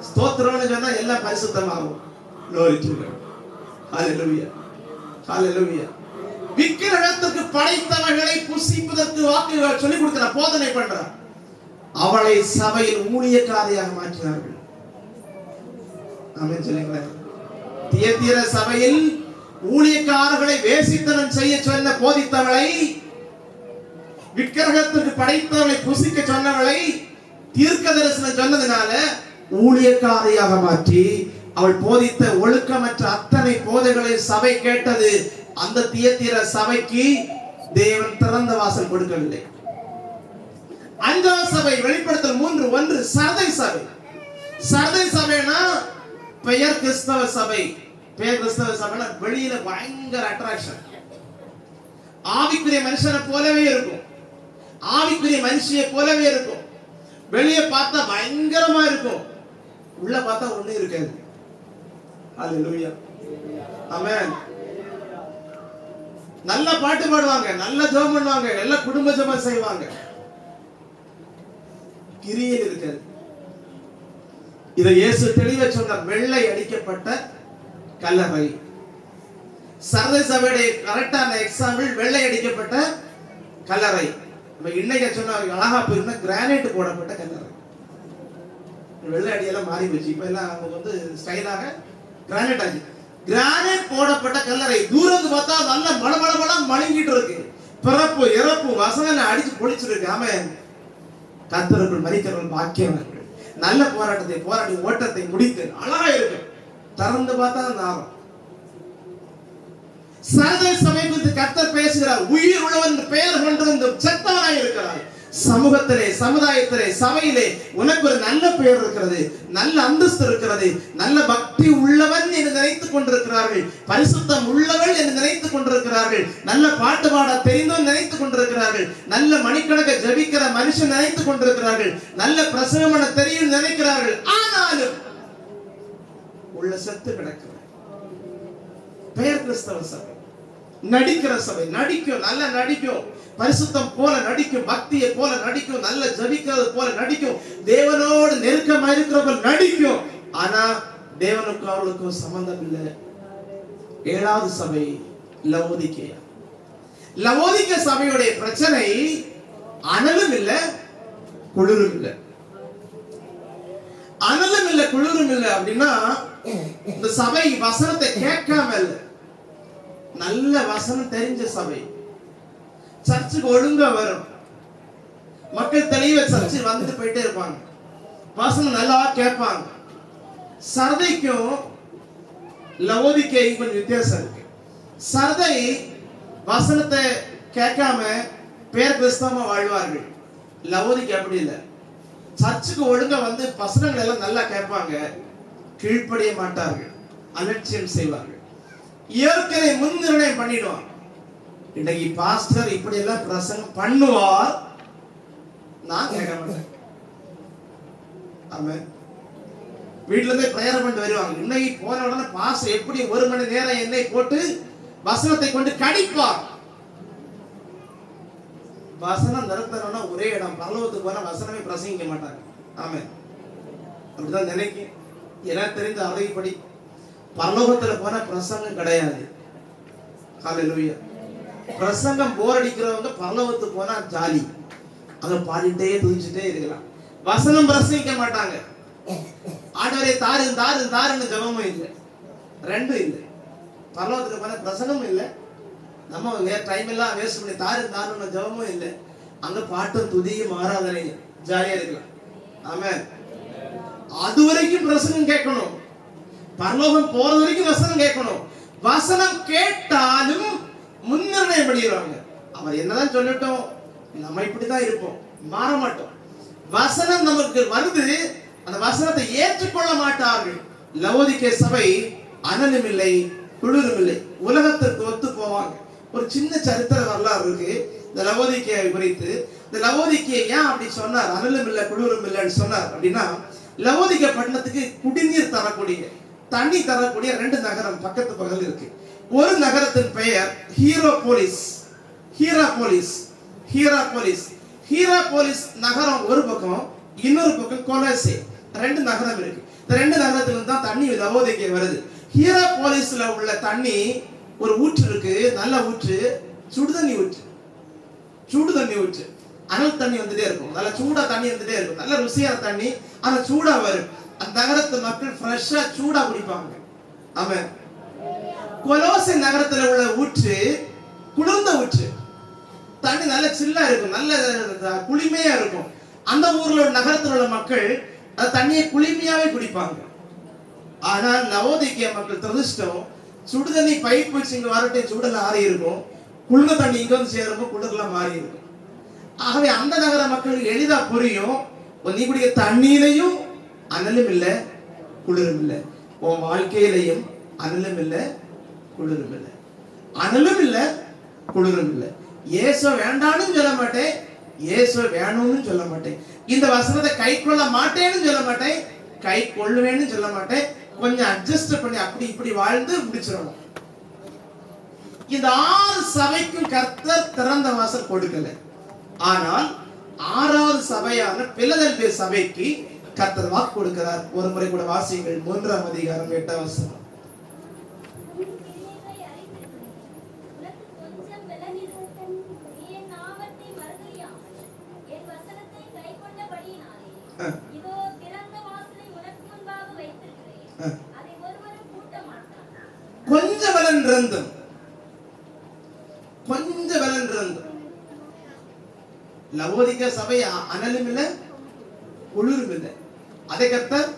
ஸ்தோத்திரம்னு சொன்னா எல்லாம் பரிசுத்தமாகும். glory to God. ஹalleluya ஹalleluya. விக்கிரகத்துக்கு படைத்தவைகளை புசிப்பதற்கு வாக்குகள் சொல்லிக் கொடுக்கிற போதனை பண்ற அவளை சபையில் ஊழியக்காரியாக மாற்றினார்கள். ஆமென் சொல்லுங்க. தியத்தீர சபையில் ஊழியக்காரர்களை வேசித்தனம் செய்ய சொன்ன போதித்தவளை, விக்கிரகத்துக்கு படைத்தவளை புசிக்க சொன்னவளை தீர்க்க தரிசனம் சொன்னதுனால ஊழியக்காரியாக மாற்றி அவள் போதித்த ஒழுக்கமற்ற அத்தனை போதைகளை சபை கேட்டது. அந்த தியத்தீர சபைக்கு தேவன் திறந்த வாசல் கொடுக்கவில்லை. 5ஆம் சபை வெளிப்படுத்தல் 3:1 சர்தை சபை. சர்தை சபைனா பெயர் கிறிஸ்தவ சபை. பெயர் கிறிஸ்தவ சபைனா வெளியில பயங்கர அட்ராக்ஷன், ஆவிக்குரிய மனுஷனை போலவே இருக்கும், ஆவிக்குரிய மனுஷியை போலவே இருக்கும். வெளியே பார்த்தா பயங்கரமா இருக்கும், உள்ள பார்த்தா ஒண்ணு இருக்காது. ஹalleluya ஆமென். நல்ல பாட்டு பாடுவாங்க, நல்ல ஜெபம் பண்ணுவாங்க, நல்ல குடும்ப ஜெபம் செய்வாங்க, கிரியையில் இருக்காது. இதை இயேசு தெளிவா சொன்னார். வெள்ளை அடிக்கப்பட்ட கல்லறை. சர்தை சபையுடைய கரெக்டான எக்ஸாம்பிள் வெள்ளை அடிக்கப்பட்ட கல்லறை. நம்ம இன்னைக்கு சொன்ன அழகா போயிருந்தா கிரானைட் போடப்பட்ட கல்லறை. வெள்ளை அடியெல்லாம் மாறி போச்சு, இப்ப எல்லாம் அவங்க வந்து ஸ்டைலாக கிரானைட் ஆச்சு. கிரானைட் போடப்பட்ட கல்லறை. தூரத்து பார்த்தா நல்ல மளமளமளம் மழுங்கிட்டு இருக்கு. பிறப்பு இறப்பு வசனம் அடிச்சு பொழிச்சிருக்கு. ஆமென். கர்த்தருக்குள் மரிக்கிறவர்கள் பாக்கியவான்கள். நல்ல போராட்டத்தை போராடி ஓட்டத்தை முடித்து அழகா இருக்கு. திறந்து பார்த்தா நாரம். சர்தை சபை குறித்து கர்த்தர் பேசுகிறார். உயிர் உள்ளவன் பெயர் கொண்டு செத்தவனாய் இருக்கிறார். சமூகத்திலே, சமுதாயத்திலே, சபையிலே உனக்கு ஒரு நல்ல பெயர் இருக்கிறது, நல்ல அந்தஸ்து இருக்கிறது, நல்ல பக்தி உள்ளவன் என்று நினைத்துக் கொண்டிருக்கிறார்கள், பரிசுத்தம் உள்ளவள் என்று நினைத்துக் கொண்டிருக்கிறார்கள், நல்ல பாட்டு பாட தெரிந்தும் நினைத்துக் கொண்டிருக்கிறார்கள், நல்ல மணிக்கணக்க ஜபிக்கிற மனுஷன் நினைத்துக் கொண்டிருக்கிறார்கள், நல்ல பிரசங்கம் பண்ண தெரியும் நினைக்கிறார்கள். ஆனாலும் உள்ள செத்து கிடக்கிற பெயர் கிறிஸ்தவ சபை, நடிக்கிற சபை, நடிக்கும், நல்ல நடிக்கும், பரிசுத்தம் போல நடிக்கும், பக்தியை போல நடிக்கும், நல்ல ஜபிக்கிறது போல நடிக்கும், தேவனோடு நெருக்கமா இருக்கிறவங்க நடிக்கும். ஆனா தேவனுக்கும் அவர்களுக்கும் சம்பந்தம் இல்லை. 7வது சபை லவோதிக்கேயா. லவோதிக்கே சபையுடைய பிரச்சனை அனலும் இல்லை, குளிரும் இல்லை. அனலும் இல்லை, குளிரும் இல்லை அப்படின்னா இந்த சபை வசனத்தை கேட்காம இல்லை, நல்ல வசனம் தெரிஞ்ச சபை, சர்ச்சுக்கு ஒழுங்கா வரும், மக்கள் தெளிவா சர்ச்சு வந்துட்டு போயிட்டே இருப்பாங்க, வசனம் நல்லா கேட்பாங்க. சர்தைக்கும் லவோதிக்கேயும் கொஞ்சம் வித்தியாசம் இருக்கு. சர்தை வசனத்தை கேட்காம பேர் கிறிஸ்தவமா வாழ்வார்கள். லவோதிக்கே அப்படி இல்லை, சர்ச்சுக்கு ஒழுங்கா வந்து வசனங்கள் எல்லாம் நல்லா கேட்பாங்க, கீழ்ப்படிய மாட்டார்கள், அலட்சியம் செய்வார்கள், இயற்கையை முன்னிர்ணயம் பண்ணிடுவாங்க. இன்னைக்கு பாஸ்டர் இப்படி எல்லாம் பிரசங்கம் பண்ணுவார், நான் கேட்க மாட்டேன். ஆமா, வீட்டுல இருந்தே பிரேயர் பண்ணிட்டு வருவாங்க. இன்னைக்கு போன உடனே பாஸ்டர் எப்படி 1 மணி நேரம் எண்ணெய் போட்டு வசனத்தை கொண்டு கடிப்பார். வசனம் நிறுத்தணும்னா ஒரே இடம், பரலோகத்துக்கு போனா வசனமே பிரசங்கிக்க மாட்டாங்க. ஆமா, அப்படிதான் நினைக்கும். எனக்கு தெரிந்த அறிவுப்படி பரலோகத்துல போனா பிரசங்கம் கிடையாது. ஹல்லேலூயா. பிரசங்கம் போர் அடிக்கிறவங்க பரலோகத்துக்கு போனா ஜாலி, அங்க பாடிட்டே துதிச்சுட்டே இருக்கலாம். வசனம் பிரசங்கிக்க மாட்டாங்க. ஆண்டவரே தாரு தாரு தாருன்னு ஜெபமும் இல்லை, ரெண்டும் இல்லை. பரலோகத்துக்கு போனா பிரசங்கமும் இல்லை, நம்ம டைம் எல்லாம் வேஸ்ட் பண்ணி தாரு தாருன்னு ஜெபமும் இல்லை, அங்க பாட்டும் துதியும் ஆராதனை ஜாலியா இருக்கலாம். ஆமென். அது வரைக்கும் பிரசங்கம் கேட்கணும், பரலோகம் போற வரைக்கும் வசனம் கேட்கணும். வசனம் கேட்டாலும் முன்னிர்ணயம் பண்ணிடுவாங்க. அவர் என்னதான் சொல்லட்டும், நம்ம இப்படிதான் இருப்போம், மாற மாட்டோம். வசனம் நமக்கு வருது, அந்த வசனத்தை ஏற்றுக்கொள்ள மாட்டார்கள். லவோதிக்கே சபை அனலும் இல்லை, குளிரும் இல்லை, உலகத்திற்கு ஒத்து போவாங்க. ஒரு சின்ன சரித்திர வரலாறு இருக்கு இந்த லவோதிக்கே குறித்து. இந்த லவோதிக்கே ஏன் அப்படி சொன்னார், அனலும் இல்லை குளிரும் இல்லைன்னு சொன்னார் அப்படின்னா, லவோதிக்கே பட்டணத்துக்கு குடிநீர் தரக்கூடிய, தண்ணி தரக்கூடிய 2 நகரம் பக்கத்து பக்கத்தில் இருக்கு. ஒரு நகரத்தின் பெயர் ஹீராபோலிஸ். ஹீராபோலிஸ் ஹீராபோலிஸ் ஹீராபோலிஸ் நகரம் ஒரு பக்கம், இன்னொரு பக்கம் கொலோசே, 2 நகரம் இருக்கு. இந்த 2 நகரத்துல தான் தண்ணி லவோதிக்கே வருது. ஹீராபோலிஸ்ல உள்ள தண்ணி ஒரு ஊற்று இருக்கு, நல்ல ஊற்று, சுடுதண்ணி ஊற்று, சுடுதண்ணி ஊற்று, அனல் தண்ணி வந்துட்டே இருக்கும், நல்ல சூடா தண்ணி வந்துட்டே இருக்கும், நல்ல ருசியான தண்ணி, ஆனா சூடா வரும். அந்த நகரத்து மக்கள் ஃப்ரெஷ்ஷா சூடா குடிப்பாங்க. ஆமென். கொலோசை நகரத்துல உள்ள ஊற்று குளிர்ந்த ஊற்று, தண்ணி நல்ல சில்லா இருக்கும், நல்ல குளிமையா இருக்கும். அந்த ஊர்ல நகரத்தில் உள்ள மக்கள் அந்த தண்ணியை குளிமையாவே குடிப்பாங்க. ஆனால் லவோதிக்கே மக்கள் துரதிஷ்டம், சுடுதண்ணி பைப் வச்சு இங்க வரட்டே சூடெல்லாம் ஆறி இருக்கும், குளிர்ந்த தண்ணி இங்க வந்து சேரும்போது குளிர்லாம் மாறி இருக்கும். ஆகவே அந்த நகர மக்களுக்கு எளிதா புரியும், நீ குடிக்க தண்ணியிலையும் அனலும் இல்லை குளிரும் இல்லை, உன் வாழ்க்கையிலையும் அனலும் இல்லை குளிரும் இல்லை, அனலும் இல்லை குளிரும் இல்லை. இயேசு வேண்டான்னு சொல்ல மாட்டேன், இயேசு வேணும்னு சொல்ல மாட்டேன், இந்த வசனத்தை கை கொள்ள மாட்டேன்னு சொல்ல மாட்டேன், கை கொள்ளுவேன்னு சொல்ல மாட்டேன். கொஞ்சம் அட்ஜஸ்ட் பண்ணி அப்படி இப்படி வாழ்ந்து முடிச்சிடணும். இந்த 6 சபைக்கும் கர்த்தர் திறந்த வாசல் கொடுக்கல. ஆனால் 6வது சபையான பிலதெல்பியா சபைக்கு கர்த்தர் வாக்கு கொடுக்கிறார். ஒரு முறை கூட வாசியுங்கள், 3ஆம் அதிகாரம் 8ஆம் வசனம். கொஞ்சம் பலன் இருந்தும் கொஞ்சம் பலன் இருந்தும் லவோதிக்கே சபை அனலும் இல்லை குளிரும் இல்லை, அதை கர்த்தர்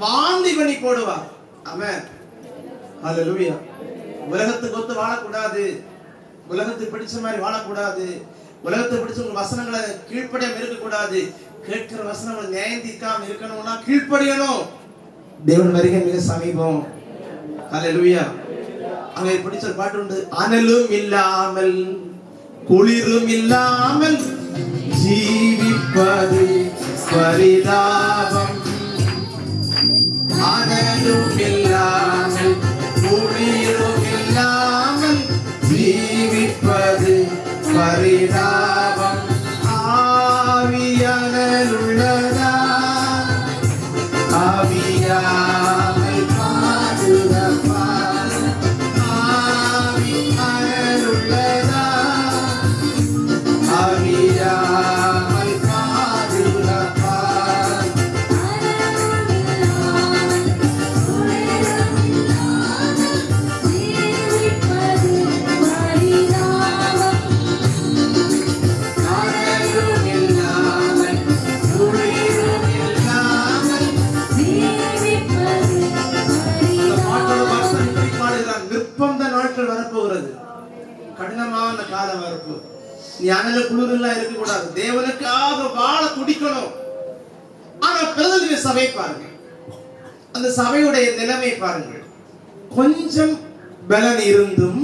வாந்தி பண்ணி போடுவார். ஆமென். ஹல்லேலூயா. உலகத்துக்கு ஒத்து வாழக்கூடாது, உலகத்துக்கு பிடிச்ச மாதிரி வாழக்கூடாது, உலகத்தை பிடிச்சு உங்க வசனங்களை கீழ்ப்படியாம இருக்கக்கூடாது. கேட்கிற வசனங்கள் நியாயம் தீர்க்காம இருக்கணும்னா கீழ்ப்படியணும். தேவன் வருகை மிக சமீபம். ஹல்லேலூயா. அங்கே பிடிச்ச பாட்டு உண்டு. அனலும் இல்லாமல் குளிரும் இல்லாமல் ஜீவிப்பது பரிதாபம். அனலும் இல்லாமல் குளிரும் இல்லாமல் ஜீவிப்பது பரிதாபம். ஆவியானலுள்ளதா ஆவியாமை பாதுகாப்பா. ஆவியானலுள்ளதா ஆவியாமை பாதுகாப்பா. நிர்பந்த நாட்கள் வரப்போகிறது. கடினமான காலம் வரப்போ. நீ அனல குளிர் எல்லாம் இருக்க கூடாது. தேவனுக்காக வாழ துடிக்கணும். ஆனா பிரதிநிதி சபை பாருங்க, அந்த சபையுடைய நிலைமை பாருங்கள். கொஞ்சம் பலன் இருந்தும்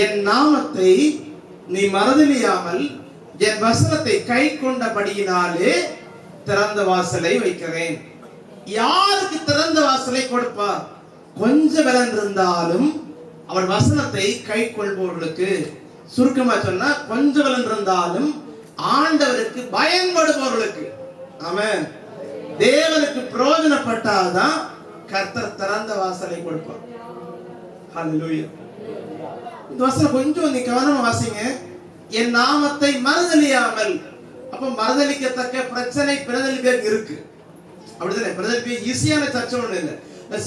என் நாமத்தை நீ மறதலியாமல் என் வசனத்தை கை கொண்டபடியினாலே திறந்த வாசலை வைக்கிறேன். யாருக்கு திறந்த வாசலை கொடுப்பார்? கொஞ்சம் பலன் இருந்தாலும் அவர் வசனத்தை கை கொள்பவர்களுக்கு. சுருக்கமா சொன்னா கொஞ்சம் பலன் இருந்தாலும் ஆண்டவருக்கு பயன்படுபவர்களுக்கு. ஆமென். தேவனுக்கு பிரயோஜனப்பட்டால்தான் கர்த்தர் திறந்த வாசலை கொடுப்பார். ஹல்லேலூயா. இந்த வசனம் கொஞ்சம் நீ கவனமா வாசிங்க. என் நாமத்தை மறுதலியாமல். அப்ப மறுதலிக்கத்தக்க பிரச்சனை பிரதலிக்க இருக்கு. அப்படிதானே? பிரதலிக்க ஈஸியான சர்ச்சை ஒண்ணு இல்லை.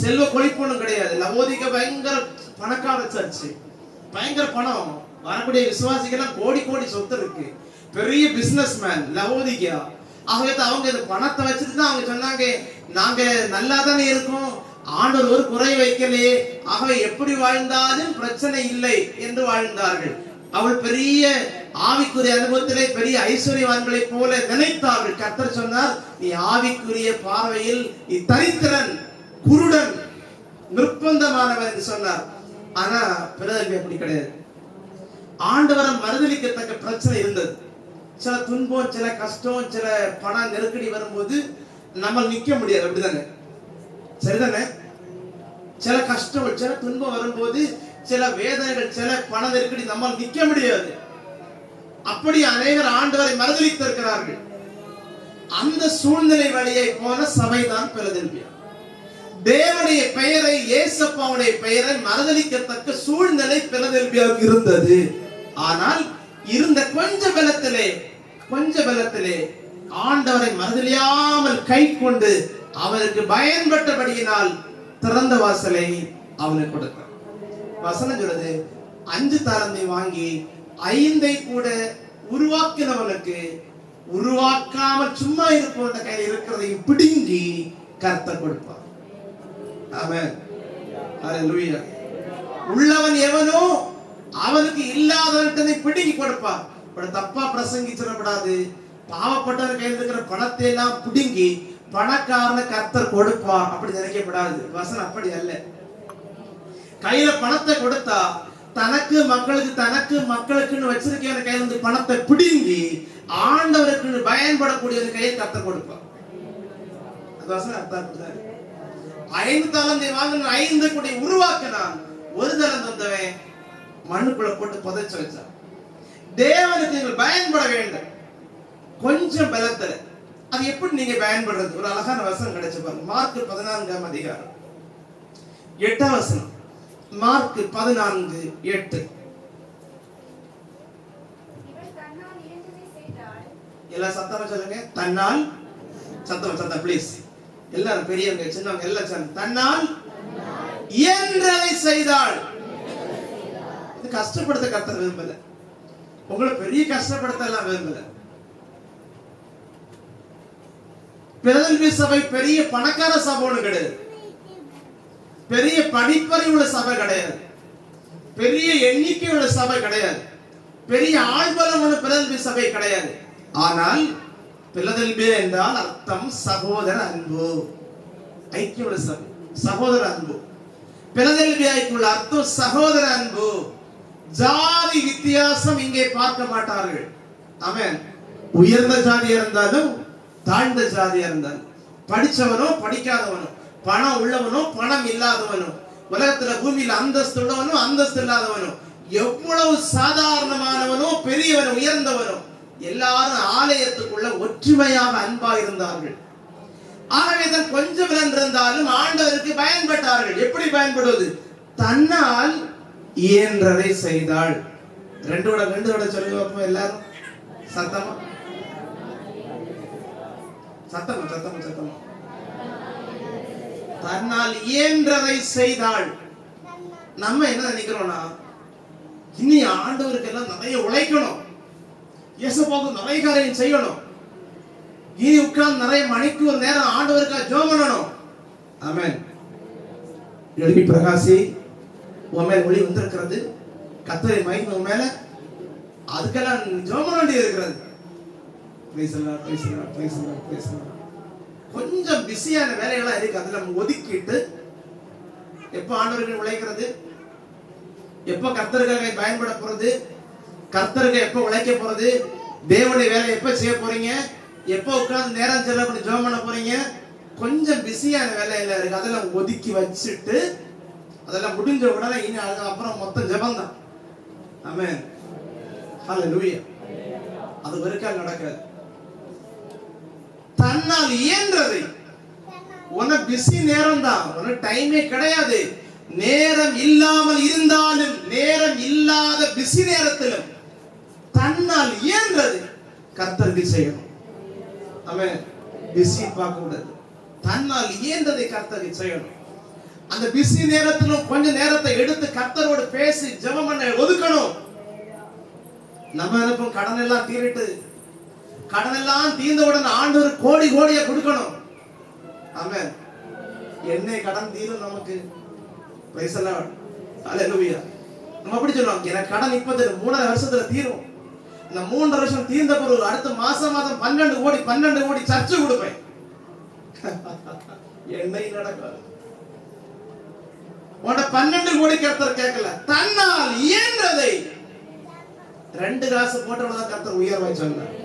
செல்வ கொழிப்பு கிடையாது. லவோதிகா பயங்கர பணக்கார சர்ச்சு, பயங்கர பணம், வரக்கூடிய விசுவாசிகள் கோடி கோடி சொத்து இருக்கு, பெரிய பிசினஸ் மேன் லவோதிகா. அவங்க இந்த பணத்தை வச்சுட்டு தான் அவங்க சொன்னாங்க, நாங்க நல்லா தானே இருக்கோம், ஆண்டவர் ஒரு குறை வைக்கலையே, ஆகவே எப்படி வாழ்ந்தாலும் பிரச்சனை இல்லை என்று வாழ்ந்தார்கள். அவள் பெரிய ஆவிக்குரிய அனுபவத்திலே பெரிய ஐஸ்வர்யவான்களை போல நினைத்தார்கள். கர்த்தர் சொன்னார், நீ ஆவிக்குரிய பார்வையில் நீ தரித்திரன், குருடன், நிர்பந்தமானவன் என்று சொன்னார். ஆனா பிறகு அப்படி கிடையாது. ஆண்டவரை மறுதலிக்கத்தக்க பிரச்சனை இருந்தது. சில துன்பம், சில கஷ்டம், சில பண நெருக்கடி வரும்போது நம்ம நிக்க முடியாது. அப்படிதானே? சரிதானே? சில கஷ்டம், சில துன்பம் வரும்போது, சில வேதனைகள், சில பண நெருக்கடி நம்ம நிக்க முடியாது. அப்படி அநேகர் ஆண்டவரை மறுதலித்திருக்கிறார்கள். அந்த சூழ்நிலை வழியை போன சபைதான் பிலதெல்பியா. தேவனுடைய பெயரை, இயேசப்பாவுடைய பெயரை மறுதலிக்கத்தக்க சூழ்நிலை பிலதெல்பியாவுக்கு இருந்தது. ஆனால் இருந்த கொஞ்ச பலத்திலே ஆண்டவரை மறுதலியாமல் கை கொண்டு அவருக்கு பயன்பட்டபடியினால் திறந்த வாசலை அவனுக்கு கொடுத்தார். வசனம் சொல்றது, 5 தாலந்தை வாங்கி 5 கூட உருவாக்கினவனுக்கு உருவாக்காமல் சும்மா இருப்பவன் கையில் இருக்கிறதை பிடுங்கி கர்த்தர் கொடுப்பார். ஆமென். ஹல்லேலூயா. உள்ளவன் எவனோ அவனுக்கு இல்லாதவனை பிடுங்கி கொடுப்பார். தப்பா பிரசங்கிச்சிடப்படாது. பாவப்பட்டவர் கையில் இருக்கிற பணத்தை எல்லாம் பிடுங்கி பணக்காரன கர்த்தர் கொடுப்பார் அப்படி நினைக்கப்படாது. வசனம் அப்படி அல்ல. கையில பணத்தை கொடுத்தா தனக்கு மக்களுக்குன்னு வச்சிருக்கிற கையில இருந்து பணத்தை பிடுங்கி ஆண்டவருக்கு பயன்படக்கூடிய கையை கர்த்தர் கொடுப்பார். அது வசனம் அர்த்தம். 5 தாலந்தை வாங்கின 5 கூட உருவாக்கினான். 1 தாலந்தை வந்தவன் மண்ணுக்குள்ள போட்டு புதைச்சு வச்சான். தேவனுக்கு நீங்கள் பயன்பட வேண்டும். கொஞ்சம் பலத்துல அது எப்படி நீங்க பயன்படுறது? ஒரு அழகான வசனம் கிடைச்சு பாருங்க. மார்க் 14ஆம் அதிகாரம் 8ஆம் வசனம். மார்க் 14:8. எல்லாம் சத்தமா சொல்லுங்க. தன்னால் சத்தம் ப்ளீஸ். எல்லாரும் பெரியவங்க சின்னவங்க எல்லாம் சேர்ந்து தன்னால் இயன்றதை செய்தாள். இது கஷ்டப்படுத்த கர்த்தர் விரும்பல. உங்களை பெரிய கஷ்டப்படுத்த எல்லாம் விரும்பல. பிலதெல்பியா சபை பெரிய பணக்கார சபை ஒண்ணு கிடையாது. பெரிய படிப்பறிவுள்ள சபை கிடையாது. பெரிய எண்ணிக்கை உள்ள சபை கிடையாது. பெரிய ஆழ்வலம் ஒன்று பிலதெல்பியா சபை கிடையாது. ஆனால் பிலதெல்பியா என்றால் அர்த்தம் சகோதர அன்பு, ஐக்கிய சபை, சகோதர அன்பு. பிலதெல்பியாவுக்குள்ள அர்த்தம் சகோதர அன்பு. ஜாதி வித்தியாசம் இங்கே பார்க்க மாட்டார்கள். ஆமென். உயர்ந்த ஜாதியா இருந்தாலும் தாழ்ந்த ஜாதியா இருந்தாலும், படிச்சவனோ படிக்காதவனோ, பணம் உள்ளவனோ பணம் இல்லாதவனோ, உலகத்துல பூமியில அந்தஸ்து உள்ளவனோ அந்தஸ்து இல்லாதவனோ, எவ்வளவு சாதாரணமானவனோ பெரியவனோ உயர்ந்தவனோ, எல்லாரும் ஆலயத்துக்குள்ள ஒற்றுமையாக அன்பா இருந்தார்கள். ஆகவே தான் கொஞ்சம் இருந்தாலும் ஆண்டவருக்கு பயன்பட்டார்கள். எப்படி பயன்படுவது? தன்னால் இயன்றதை செய்தாள். ரெண்டோட சொல்லி வைப்போம் எல்லாரும் சத்தமா சத்தமா சத்தமா சத்தமா. தன்னால் இயன்றதை செய்தாள். நம்ம என்ன நினைக்கிறோம்னா, இனி ஆண்டவருக்கு எல்லாம் நிறைய உழைக்கணும், இயேசுவுக்கு நிறைய காரியம் செய்யணும், இனி உட்கார்ந்து நிறைய மணிக்கு ஒரு நேரம் ஆண்டவருக்காக ஜெபம் பண்ணணும். ஆமென். எழுப்பி பிரகாசி, உன் மேல் ஒளி வந்திருக்கிறது, கர்த்தரை மகிமை உன் மேல, அதுக்கெல்லாம் ஜெபம் பண்ண வேண்டியது இருக்கிறது. கொஞ்சம் பிஸியான வேலைகளா இருக்கு, அதுல ஒதுக்கிட்டு எப்ப ஆண்டவருக்கு உழைக்கிறது, எப்ப கர்த்தருக்காக பயன்பட போறது, கர்த்தருக்கு எப்ப உழைக்க போறது, தேவனுடைய வேலை எப்ப செய்ய போறீங்க, எப்ப உட்கார்ந்து நேரம் செலவு பண்ணி ஜெபம் பண்ண போறீங்க, கொஞ்சம் பிஸியான வேலையில இருக்கு. அதெல்லாம் ஒதுக்கி வச்சுட்டு அதெல்லாம் முடிஞ்ச உடனே இனி அப்புறம் மொத்தம் ஜெபம் தான். ஆமென். ஹல்லேலூயா. அது வெறுக்கால் நடக்காது. தன்னால் இயன்றதை, உன பிஸி நேரம் தான், உன டைமே கிடையாது. நேரம் இல்லாமல் இருந்தாலும், நேரம் இல்லாத பிஸி நேரத்திலும் தன்னால் இயன்றது கர்த்தருக்கு செய்யணும். ஆமென். பிஸி பார்க்க கூடாது, தன்னால் இயன்றதை கர்த்தருக்கு செய்யணும். அந்த பிஸி நேரத்திலும் கொஞ்ச நேரத்தை எடுத்து கர்த்தரோடு பேசி ஜெபம் பண்ண ஒதுக்கணும். நம்ம நினைப்போம் கடன் எல்லாம் தீரிட்டு, கடன் எல்லாம் தீர்ந்தவுடன் ஆண்டவர் கோடி கோடியா கொடுக்கணும். ஆமென். என்ன கடன் தீரும் நமக்கு. Praise the Lord. ஹல்லேலூயா. நம்ம அப்படி சொல்லுவோம், எனக்கு கடன் இப்ப 3 வருஷத்துல தீரும். இந்த 3 வருஷம் தீர்ந்த பிறகு அடுத்த மாசம் 12 கோடி சர்ச்சு கொடுப்பேன். என்னை நடக்காது. உன்ட 12 கோடி கர்த்தர் கேட்கல, தன்னால் இயன்றதை 2 காசு போட்டவளதான் கர்த்தர் உயர்வாய் சொன்னார்.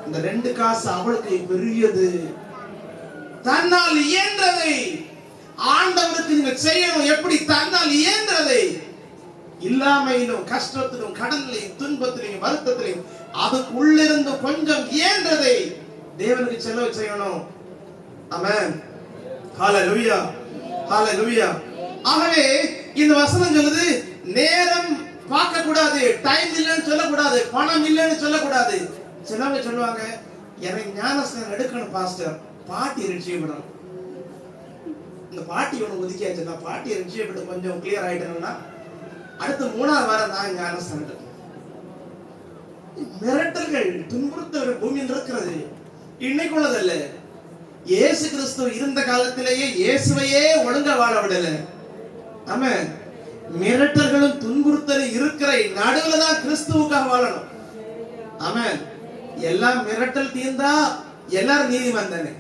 இந்த 2 காசு அவளுக்கு பெரியது. தன்னால் இயன்றதை ஆண்டவருக்கு நீங்க செய்யணும். எப்படி? தன்னால் இயன்றதை. இல்லாமையிலும் கஷ்டத்திலும் கடனிலும் துன்பத்திலும் வருத்தத்திலும் அதுக்கு உள்ளிருந்து கொஞ்சம் இயன்றதை தேவனுக்கு செலவு செய்யணும். ஆமென். ஹல்லேலூயா. ஹல்லேலூயா. ஆகவே இந்த வசனம் சொல்லுது, நேரம் பார்க்க கூடாது, டைம் இல்லைன்னு சொல்லக்கூடாது, பணம் இல்லைன்னு சொல்லக்கூடாது. சிலவங்க சொல்லுவாங்க, எனக்கு ஞானஸ்நானம் எடுக்கணும் பாஸ்டர், பாட்டி ரட்சிக்கப்படணும். இந்த பாட்டி ஒன்று ஒதுக்கியாச்சு, நான் பாட்டி ரட்சிக்கப்பட்டு கொஞ்சம் கிளியர் ஆயிட்டேன்னா அடுத்து 3ஆவது வாரம் நான் ஞானஸ்நானம் எடுக்கணும். மிரட்டல்கள், துன்புறுத்தல்கள் பூமியில் இருக்கிறது, இன்னைக்குள்ளதல்ல. இயேசு கிறிஸ்து இருந்த காலத்திலேயே இயேசுவையே ஒழுங்கா வாழ விடல. ஆமென். மிரட்டல்களும் துன்புறுத்தலும் இருக்கிற நடுவுல தான் கிறிஸ்துவுக்காக வாழணும். ஆமென். எல்லாம் மிரட்டல் தீர்ந்தா எல்லாரும் நீதிமான் தானே.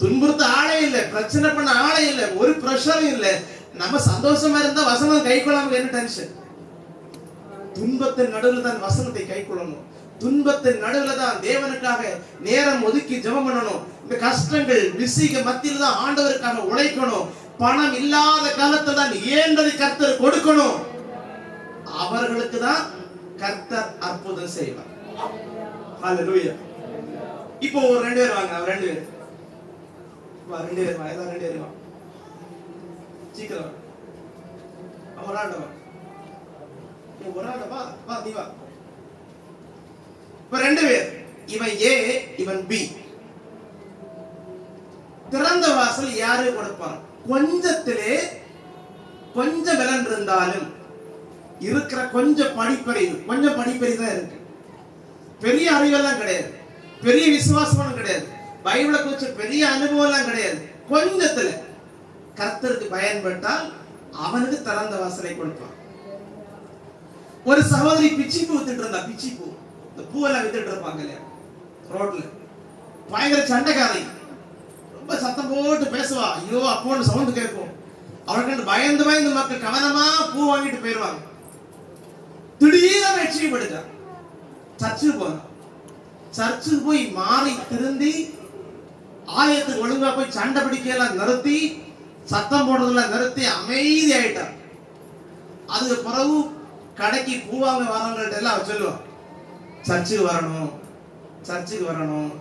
துன்புறுத்த ஆளே இல்லை, பிரச்சனை பண்ண ஆளே இல்லை, ஒரு பிரஷரும் இல்லை. நம்ம சந்தோஷமா இருந்தா வசனம் கை கொள்ளாம என்ன டென்ஷன்? துன்பத்தின் நடுவில் தான் வசனத்தை கை கொள்ளணும். துன்பத்தின் நடுவில் தான் தேவனுக்காக நேரம் ஒதுக்கி ஜெபம் பண்ணணும். இந்த கஷ்டங்கள் பிஸிக்கு மத்தியில் தான் ஆண்டவருக்காக உழைக்கணும். பணம் இல்லாத காலத்துல தான் இயன்றதை கர்த்தர் கொடுக்கணும். அவர்களுக்கு தான் கர்த்தர் அற்புதம் செய்வார். ஹல்லேலூயா. இப்போ ஒரு 2 பேர் வாங்க, 2 பேர் வா, 2 பேர் வா, எல்லாம் 2 பேர் வா, சீக்கிரம் அவராடவா, ஒராடவா, வா நீ வா. இப்ப 2 பேர், இவன் ஏ, இவன் பி. திறந்த வாசல் யாரு கொடுப்பான்? கொஞ்சத்திலே கொஞ்சம் பலன் இருந்தாலும் இருக்கிற கொஞ்சம் படிப்பறிவு, கொஞ்சம் படிப்பறிவு தான் இருக்கு. பெரிய அறிவெல்லாம் கிடையாது, பெரிய விசுவாசமும் கிடையாது, பைபிளை குறிச்ச பெரிய அனுபவம் எல்லாம் கிடையாது. கொஞ்சத்துல கர்த்தருக்கு பயன்பட்டால் அவனுக்கு திறந்த வாசலை கொடுப்பான். ஒரு சகோதரி பிச்சி பூ வித்துட்டு இருந்தா. பிச்சி பூ, இந்த பூவெல்லாம் வித்துட்டு இருப்பாங்க இல்லையா ரோட்ல. பயங்கர சண்டைக்காரி, ரொம்ப சத்தம் போட்டு பேசுவா. ஐயோ அப்போன்னு சவுண்ட் கேட்கும். அவளுக்கு பயந்து பயந்து மக்கள் கவனமா பூ வாங்கிட்டு போயிடுவாங்க. திடீர்னு ரட்சிக்கப்படுத்தா. சர்ச்சுக்கு போன, சர்ச்சுக்கு போய் மாறி திருந்தி ஆலயத்துக்கு ஒழுங்கா போய் சண்டை பிடிக்கலாம் நிறுத்தி, சத்தம் போடுறதெல்லாம் நிறுத்தி அமைதி ஆயிட்டா. அதுக்கு பிறகு கடைக்கு பூவாங்க வரவங்கள்ட்ட எல்லாம் அவ சொல்லுவான், சர்ச்சுக்கு வரணும், சர்ச்சுக்கு வரணும்.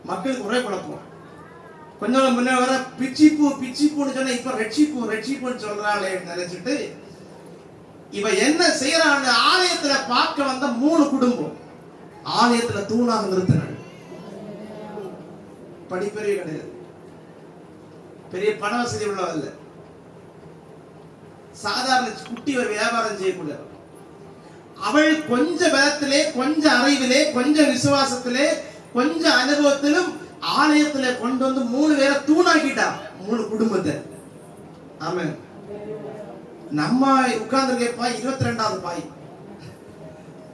மக்களுக்கு ஒரே குழப்பம். கொஞ்சம் முன்ன வர பிச்சிப்பூ பிச்சிப்பூன்னு சொன்னா இப்ப ரெட்சிப்பூன்னு சொல்றாளே நினைச்சிட்டு இவ என்ன செய்யறான்னு ஆலயத்துல பார்க்க வந்த 3 குடும்பம் ஆலயத்துல தூணாக நிறுத்தினாள். படிப்பெரிய கிடையாது, பெரிய பண வசதி உள்ளவல்ல, சாதாரண குட்டி ஒரு வியாபாரம் செய்யக்கூடிய அவள் கொஞ்ச பலத்திலே, கொஞ்ச அறிவிலே, கொஞ்ச விசுவாசத்திலே, கொஞ்ச அனுபவத்திலும் ஆலயத்துல கொண்டு வந்து 3 பேரை தூணாக்கிட்டா, 3 குடும்பத்தை. ஆமென். நம்ம உட்கார்ந்துருக்கப்பா 22வது பாய்,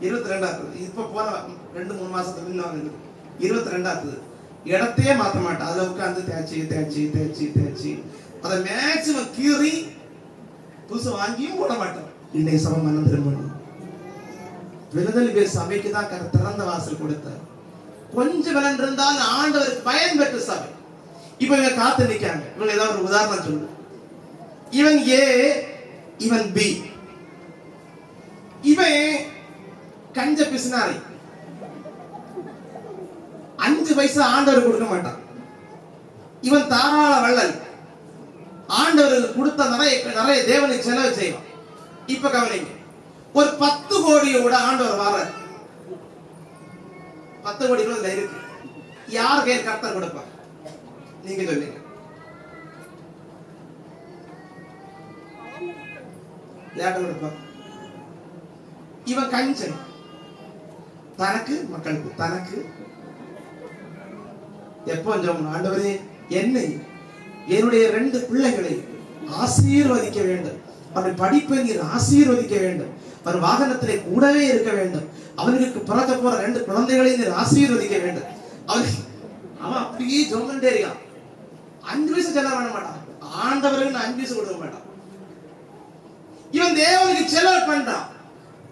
22வது. இப்ப போன 2-3 மாசத்துக்கு முன்ன 22வது இடத்தையே மாத்த மாட்டா. அதுல உட்கார்ந்து தேய்ச்சி அதை மேக்சிமம் கீறி புதுசு வாங்கியும் போட மாட்டோம். இன்னைக்கு சபை மனம் திரும்பணும். விடுதலை பேர் சபைக்கு தான் திறந்த வாசல் கொடுத்தார். கொஞ்சம் விலன் இருந்தால் ஆண்டவருக்கு பயன் பெற்ற சபை. இப்ப இவங்க காத்து நிற்காங்க. இவங்க ஏதாவது ஒரு உதாரணம் சொல்லு. இவன் ஏ, இவன் பி. இவன் கஞ்ச பிசினாரி, 5 பைசா ஆண்டவர் கொடுக்க மாட்டான். இவன் தாராள வள்ளல், ஆண்டவருக்கு கொடுத்த நிறைய தேவனுக்கு செலவு செய்வான். இப்ப கவனிங்க, ஒரு 10 கோடியோட ஆண்டவர் வர 10 கோடி ரூபாய் இருக்கு. யார் கையில் கர்த்தர் கொடுப்பார்? நீங்க சொல்லுங்க. யார் கொடுப்பார்? இவன் கஞ்சன், தனக்கு மக்களுக்கு தனக்கு. எப்போ ஆண்டவரே என்னை என்னுடைய 2 பிள்ளைகளை ஆசீர்வதிக்க வேண்டும், அவன் படிப்பை நீர் ஆசீர்வதிக்க வேண்டும், அவன் வாகனத்திலே கூடவே இருக்க வேண்டும், அவனுக்கு பிறக்க போற 2 குழந்தைகளை நீர் ஆசீர்வதிக்க வேண்டும். அவன் அப்படியே ஜோமண்டே இருக்கான். 5 பைசா செலவு பண்ண மாட்டான். ஆண்டவருக்கு 5 பைசா கொடுக்க மாட்டான். இவன் தேவனுக்கு செலவு பண்றான்.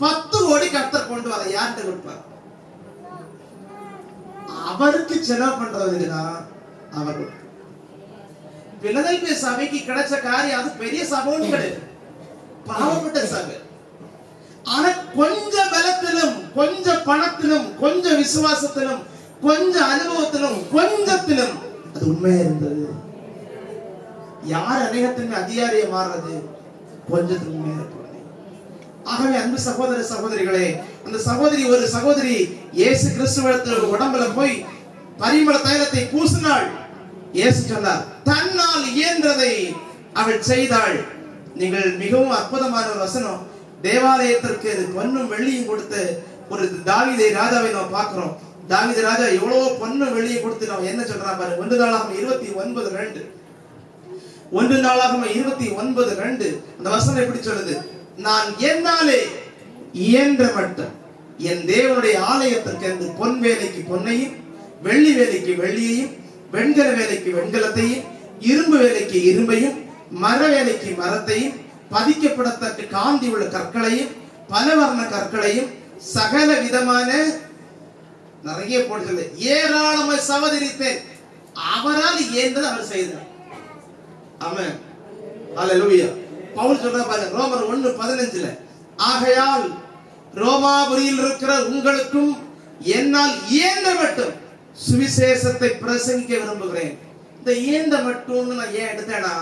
10 கோடி கர்த்தர் கொண்டு வர யார்கிட்ட கொடுப்பார்? அவருக்கு செலவு பண்றதுக்கு தான் அவர். பிலதெல்பியா சபைக்கு கிடைச்ச காரியம் அது பெரிய சபைன்னு கிடையாது, பாவப்பட்ட சபை. ஆனா கொஞ்ச பலத்திலும், கொஞ்ச பணத்திலும், கொஞ்ச விசுவாசத்திலும், கொஞ்ச அனுபவத்திலும், கொஞ்சத்திலும் அது உண்மையா இருந்தது. யார் அநேகத்தின் அதிகாரியை மாறுறது? கொஞ்சத்திலும் உண்மையா இருப்பது. ஆகவே அன்பு சகோதர சகோதரிகளே, அந்த சகோதரி, ஒரு சகோதரி இயேசு கிறிஸ்துவிடத்தில் உடம்புல போய் பரிமள தைலத்தை பூசினாள். இயேசு சொன்னார், தன்னால் இயன்றதை அவள் செய்தாள். நீங்கள் மிகவும் அற்புதமான ஒரு வசனம், தேவாலயத்திற்கு பொன்னும் வெள்ளியும் கொடுத்து ஒரு தாவீதை ராஜாவை நாம் பார்க்கிறோம். தாவீது ராஜா எவ்வளவு பொன்னும் வெள்ளியும் கொடுத்து நம்ம என்ன சொல்றான் பாரு. 1 நாளாகமம் 29:2. 1 நாளாகமம் 29:2 அந்த வசனம் எப்படி சொல்லுது? நான் என்னாலே இயன்ற மட்டும் என் தேவனுடைய ஆலயத்திற்கு என்று பொன் வேலைக்கு பொன்னையும், வெள்ளி வேலைக்கு வெள்ளியையும், வெண்கல வேலைக்கு வெண்கலத்தையும், இரும்பு வேலைக்கு இரும்பையும், மர வேலைக்கு மரத்தையும், பதிக்கப்படத்தக்க காந்தி உள்ள கற்களையும், பலவர்ண கற்களையும், சகல விதமான நிறைய போட்டு ஏராளமாய் சவதரித்தேன். அவரால் இயன்றதை அவர் செய்தார். ஆமென், அல்லேலூயா. பவுல் சொல்ற பாருங்க, ரோமர் 1:15, ஆகையால் ரோமாபுரியில் இருக்கிற உங்களுக்கும் என்னால் இயன்ற மட்டும் சுவிசேஷத்தை பிரசங்கிக்க விரும்புகிறேன். இந்த இயன்ற மட்டும்னு நான் ஏன் எடுத்தேன்னா,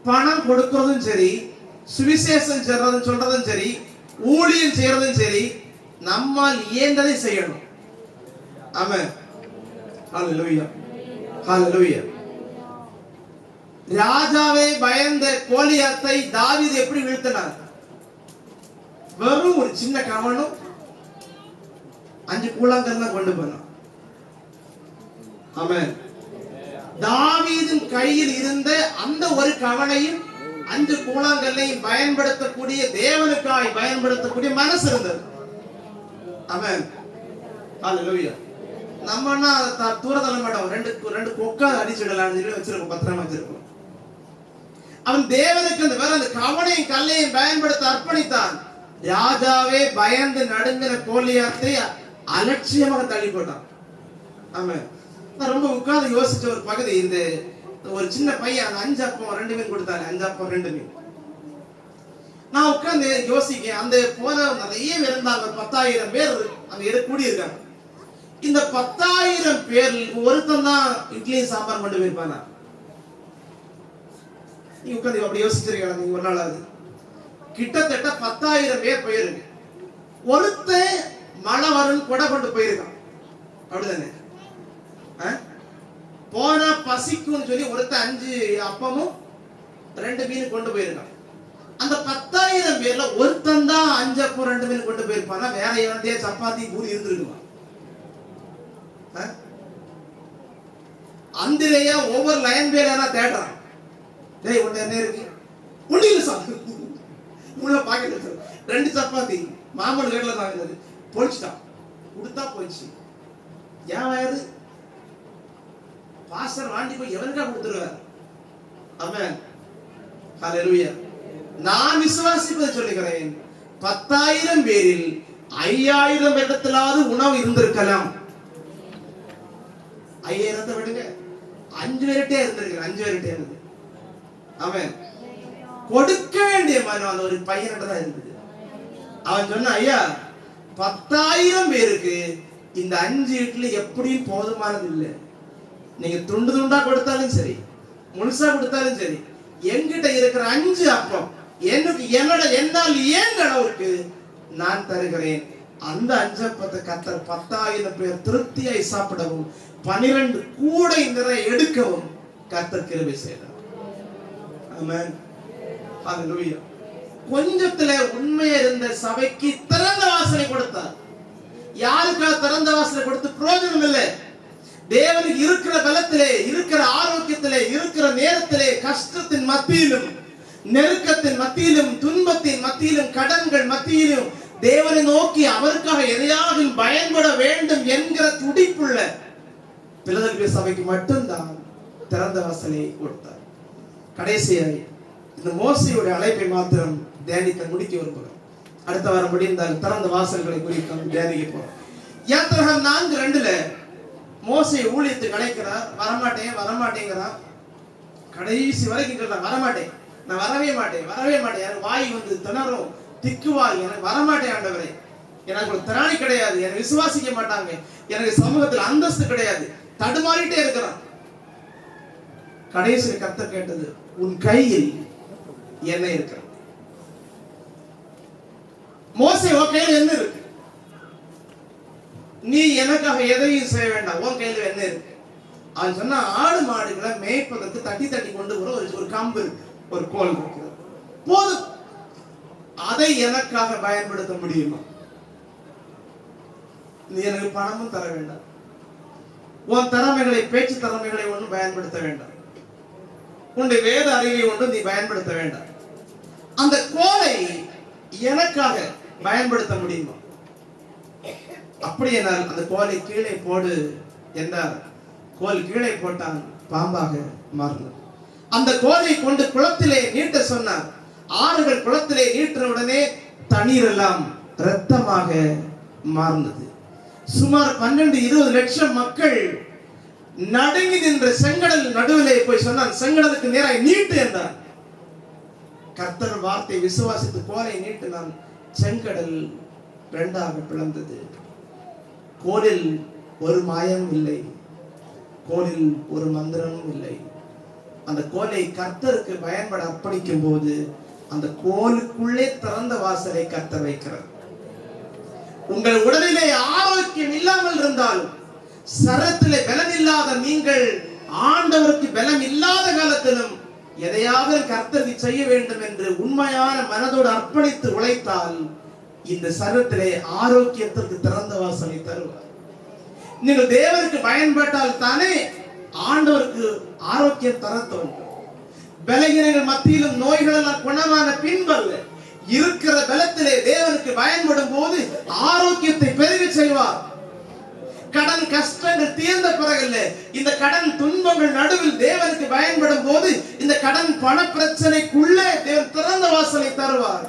பணம் கொடுக்கறதும் சரி, சுவிசேஷம் சொல்றதும் சரி, ஊழியம் செய்யறதும் சரி, நம்மால் இயன்றதை செய்யணும். ஆமென், ஹல்லேலூயா, ஹல்லேலூயா. ராஜாவை பயந்த கோலியாத்தை தாவீது எப்படி வீழ்த்தினார்? வெறும் ஒரு சின்ன கவனம், 5 கூழாங்கல்ல கொண்டு போனான். ஆமென். தாவீதின் கையில் இருந்த அந்த ஒரு கவனையும் 5 கூழாங்கல்லையும் பயன்படுத்தக்கூடிய, தேவனுக்காய் பயன்படுத்தக்கூடிய மனசு இருந்தது. ஆமென். ஹalleluya. நம்மன்னா தூர தள்ள மாட்டோம். ரெண்டு கொக்கா அடிச்சிடலாம் சொல்லி வச்சிருக்கோம், பத்திரமா வச்சிருக்கோம். அவன் தேவனுக்கு அந்த கவனையும் கல்லையும் பயன்படுத்த அர்ப்பணித்தான். ராஜாவே பயந்து நடுங்கிற கோலியாத்தை அலட்சியமாக தள்ளி போட்டான். ஆமென். நான் ரொம்ப உட்கார்ந்து யோசிச்ச ஒரு பகுதி, இந்த ஒரு சின்ன பையன் 5 அப்பம் 2 மீன் கொடுத்தாங்க. 5 அப்பம் 2 மீன். நான் உட்கார்ந்து யோசிக்க, அந்த போன நிறைய பேர் இருந்தாங்க. 10,000 பேர் அங்க கூடி இருக்காங்க. இந்த 10,000 பேரில் ஒருத்தன் தான் இட்லி சாம்பார் கொண்டு போயிருப்பானா? நீ உட்காந்து அப்படி யோசிச்சிருக்கீங்க நீங்க ஒரு நாளாவது? கிட்டத்தட்ட 10,000 பேர் போயிருக்கு. ஒருத்தன் மழை வரும் கொடை கொண்டு போயிருக்கான். அப்படிதானே? போனா பசிக்கும்னு சொல்லி ஒருத்தன் 5 அப்பமும் 2 மீன் கொண்டு போயிருக்கான். அந்த 10,000 பேர்ல ஒருத்தன் தான் 5 அப்பம் 2 மீன் கொண்டு போயிருப்பானா? வேற எவனதே சப்பாத்தி பூரி இருந்திருக்குமா? அந்திரையா ஒவ்வொரு லைன் பேரா தேடுறான். டேய் உன்ன என்ன இருக்கு? ஒண்ணில சாப்பிடு. உள்ள பாக்கெட் வச்சு 2 சப்பாத்தி மாமன் கடையில வாங்குனது பொழிச்சிட்டான். கொடுத்தா போயிடுச்சு. ஏன் வயது பாஸ்டர் வாண்டி போய் எவனுக்கா கொடுத்துருவார்? ஆமென். ஹalleluya. நான் விசுவாசிப்பதை சொல்லுகிறேன், 10,000 பேரில் 5,000 இடத்திலாவது உணவு இருந்திருக்கலாம். 5,000 விடுங்க, 5 பேர்கிட்டே இருந்திருக்கு. 5 பேர்கிட்டே இருந்தது. ஆமென். கொடுக்க வேண்டிய மனம் அந்த ஒரு பையன்கிட்ட தான் இருக்குது. அவன் சொன்ன, ஐயா 10,000 பேருக்கு இந்த 5 இட்லி எப்படியும் போதுமானது இல்லை. நீங்க துண்டு துண்டா கொடுத்தாலும் சரி, முழுசா கொடுத்தாலும் சரி, என்கிட்ட இருக்கிற 5 அப்பம் எனக்கு என்னால் ஏங்க அளவுக்கு நான் தருகிறேன். அந்த 5 அப்பத்தை கர்த்தர் 10,000 பேர் திருப்தியாய் சாப்பிடவும் 12 கூடை நிறைய எடுக்கவும் கர்த்தர் கிருபை செய்தார். ஆமென். ஹalleluya. கொஞ்சத்துல உண்மையா இருந்த சபைக்கு திறந்த வாசலை கொடுத்தார். யாருக்கா திறந்த வாசலை கொடுத்து பிரயோஜனம் இல்லை. தேவனுக்கு இருக்கிற பலத்திலே, இருக்கிற ஆரோக்கியத்திலே, இருக்கிற நேரத்திலே, கஷ்டத்தின் மத்தியிலும், நெருக்கத்தின் மத்தியிலும், துன்பத்தின் மத்தியிலும், கடன்கள் மத்தியிலும் தேவனை நோக்கி அவருக்காக எதையாவது பயன்பட வேண்டும் என்கிற துடிப்புள்ள பிலதெல்பியா சபைக்கு மட்டும்தான் திறந்த வாசலை கொடுத்தார். கடைசியாய் இந்த மோசேயுடைய அழைப்பை மாத்திரம் தியானிக்க முடிக்க விரும்புகிறோம். அடுத்த வாரம் முடிந்தால் திறந்த வாசல்களை குறித்து தியானிக்க போறோம். யாத்திராகமம் 4:2 மோசே ஊழியத்துக்கு அழைக்கிறார். வரமாட்டேங்கிறான். கடைசி வரைக்கும் சொல்றான், வரமாட்டேன், நான் வரவே மாட்டேன். எனக்கு வாய் வந்து திணறும், திக்குவாய், எனக்கு வரமாட்டேன் ஆண்டவரே, எனக்கு ஒரு திராணி கிடையாது, எனக்கு விசுவாசிக்க மாட்டாங்க, எனக்கு சமூகத்தில் அந்தஸ்து கிடையாது, தடுமாறிட்டே இருக்கிறான். கடைசி கர்த்தர் கேட்டது, உன் கையில் என்ன இருக்கிறது? மோசே, உன் கையில் என்ன இருக்கு? நீ எனக்காக எதையும் செய்ய வேண்டாம், உன் கையில் என்ன இருக்கு? அவன் சொன்னா, ஆடு மாடுகளை மேய்ப்பதற்கு தட்டி கொண்டு வர ஒரு கம்பு இருக்கு, ஒரு கோல் இருக்கு, போதும். அதை எனக்காக பயன்படுத்த முடியுமா? நீ எனக்கு பணமும் தர வேண்டாம், உன் திறமைகளை, பேச்சு திறமைகளை ஒன்றும் பயன்படுத்த வேண்டாம், உன்னுடைய வேத அறிவை ஒன்றும் நீ பயன்படுத்த வேண்டாம். அந்த கோலை எனக்காக பயன்படுத்த முடியுமா? அப்படியானால் அந்த கோலை கீழே போடு என்றார். கோல் கீழே போட்டான், பாம்பாக மாறினார். அந்த கோலை கொண்டு குளத்திலே நீட்ட சொன்னார். ஆறுகள் குளத்திலே நீட்ட உடனே தண்ணீர் எல்லாம் இரத்தமாக மாறினது. சுமார் 12-20 லட்சம் மக்கள் நடுங்கி நின்ற செங்கடல் நடுவிலே போய் சொன்னான், செங்கடலுக்கு நேராய் நீட்டு என்றார். கர்த்தர் வார்த்தை விசுவாசித்து கோலை நீட்டினான். செங்கடல் 2ஆக பிளந்தது. கோலில் ஒரு மாயம் இல்லை, கோலில் ஒரு மந்திரமும் இல்லை. அந்த கோலை கர்த்தருக்கு பயன்பட அர்ப்பணிக்கும் போது அந்த கோலுக்குள்ளே திறந்த வாசலை கர்த்தர் வைக்கிறார். உங்கள் உடலிலே ஆரோக்கியம் இல்லாமல் இருந்தாலும், சரத்திலே பலம் இல்லாத நீங்கள் ஆண்டவருக்கு பலம் இல்லாத காலத்திலும் எதையாவது கர்த்தருக்கு செய்ய வேண்டும் என்று உண்மையான மனதோடு அர்ப்பணித்து உழைத்தால் இந்த சரத்திலே ஆரோக்கியத்திற்கு திறந்த வாசலை தருவார். நீங்கள் தேவனுக்கு பயன்பட்டால் தானே ஆண்டவருக்கு ஆரோக்கியம் தர தோன்றும். பலகீனங்கள் மத்தியிலும் நோய்கள் எல்லாம் குணமான பின்பல்ல, இருக்கிற பலத்திலே தேவனுக்கு பயன்படும் போது ஆரோக்கியத்தை பெருக செய்வார். கடன் கஷ்டங்கள் தீர்ந்த பிறகு இந்த கடன் துன்பங்கள் நடுவில் தேவனுக்கு பயன்படும் போது இந்த கடன் பண பிரச்சனைக்குள்ளே தேவன் திறந்த வாசலை தருவார்.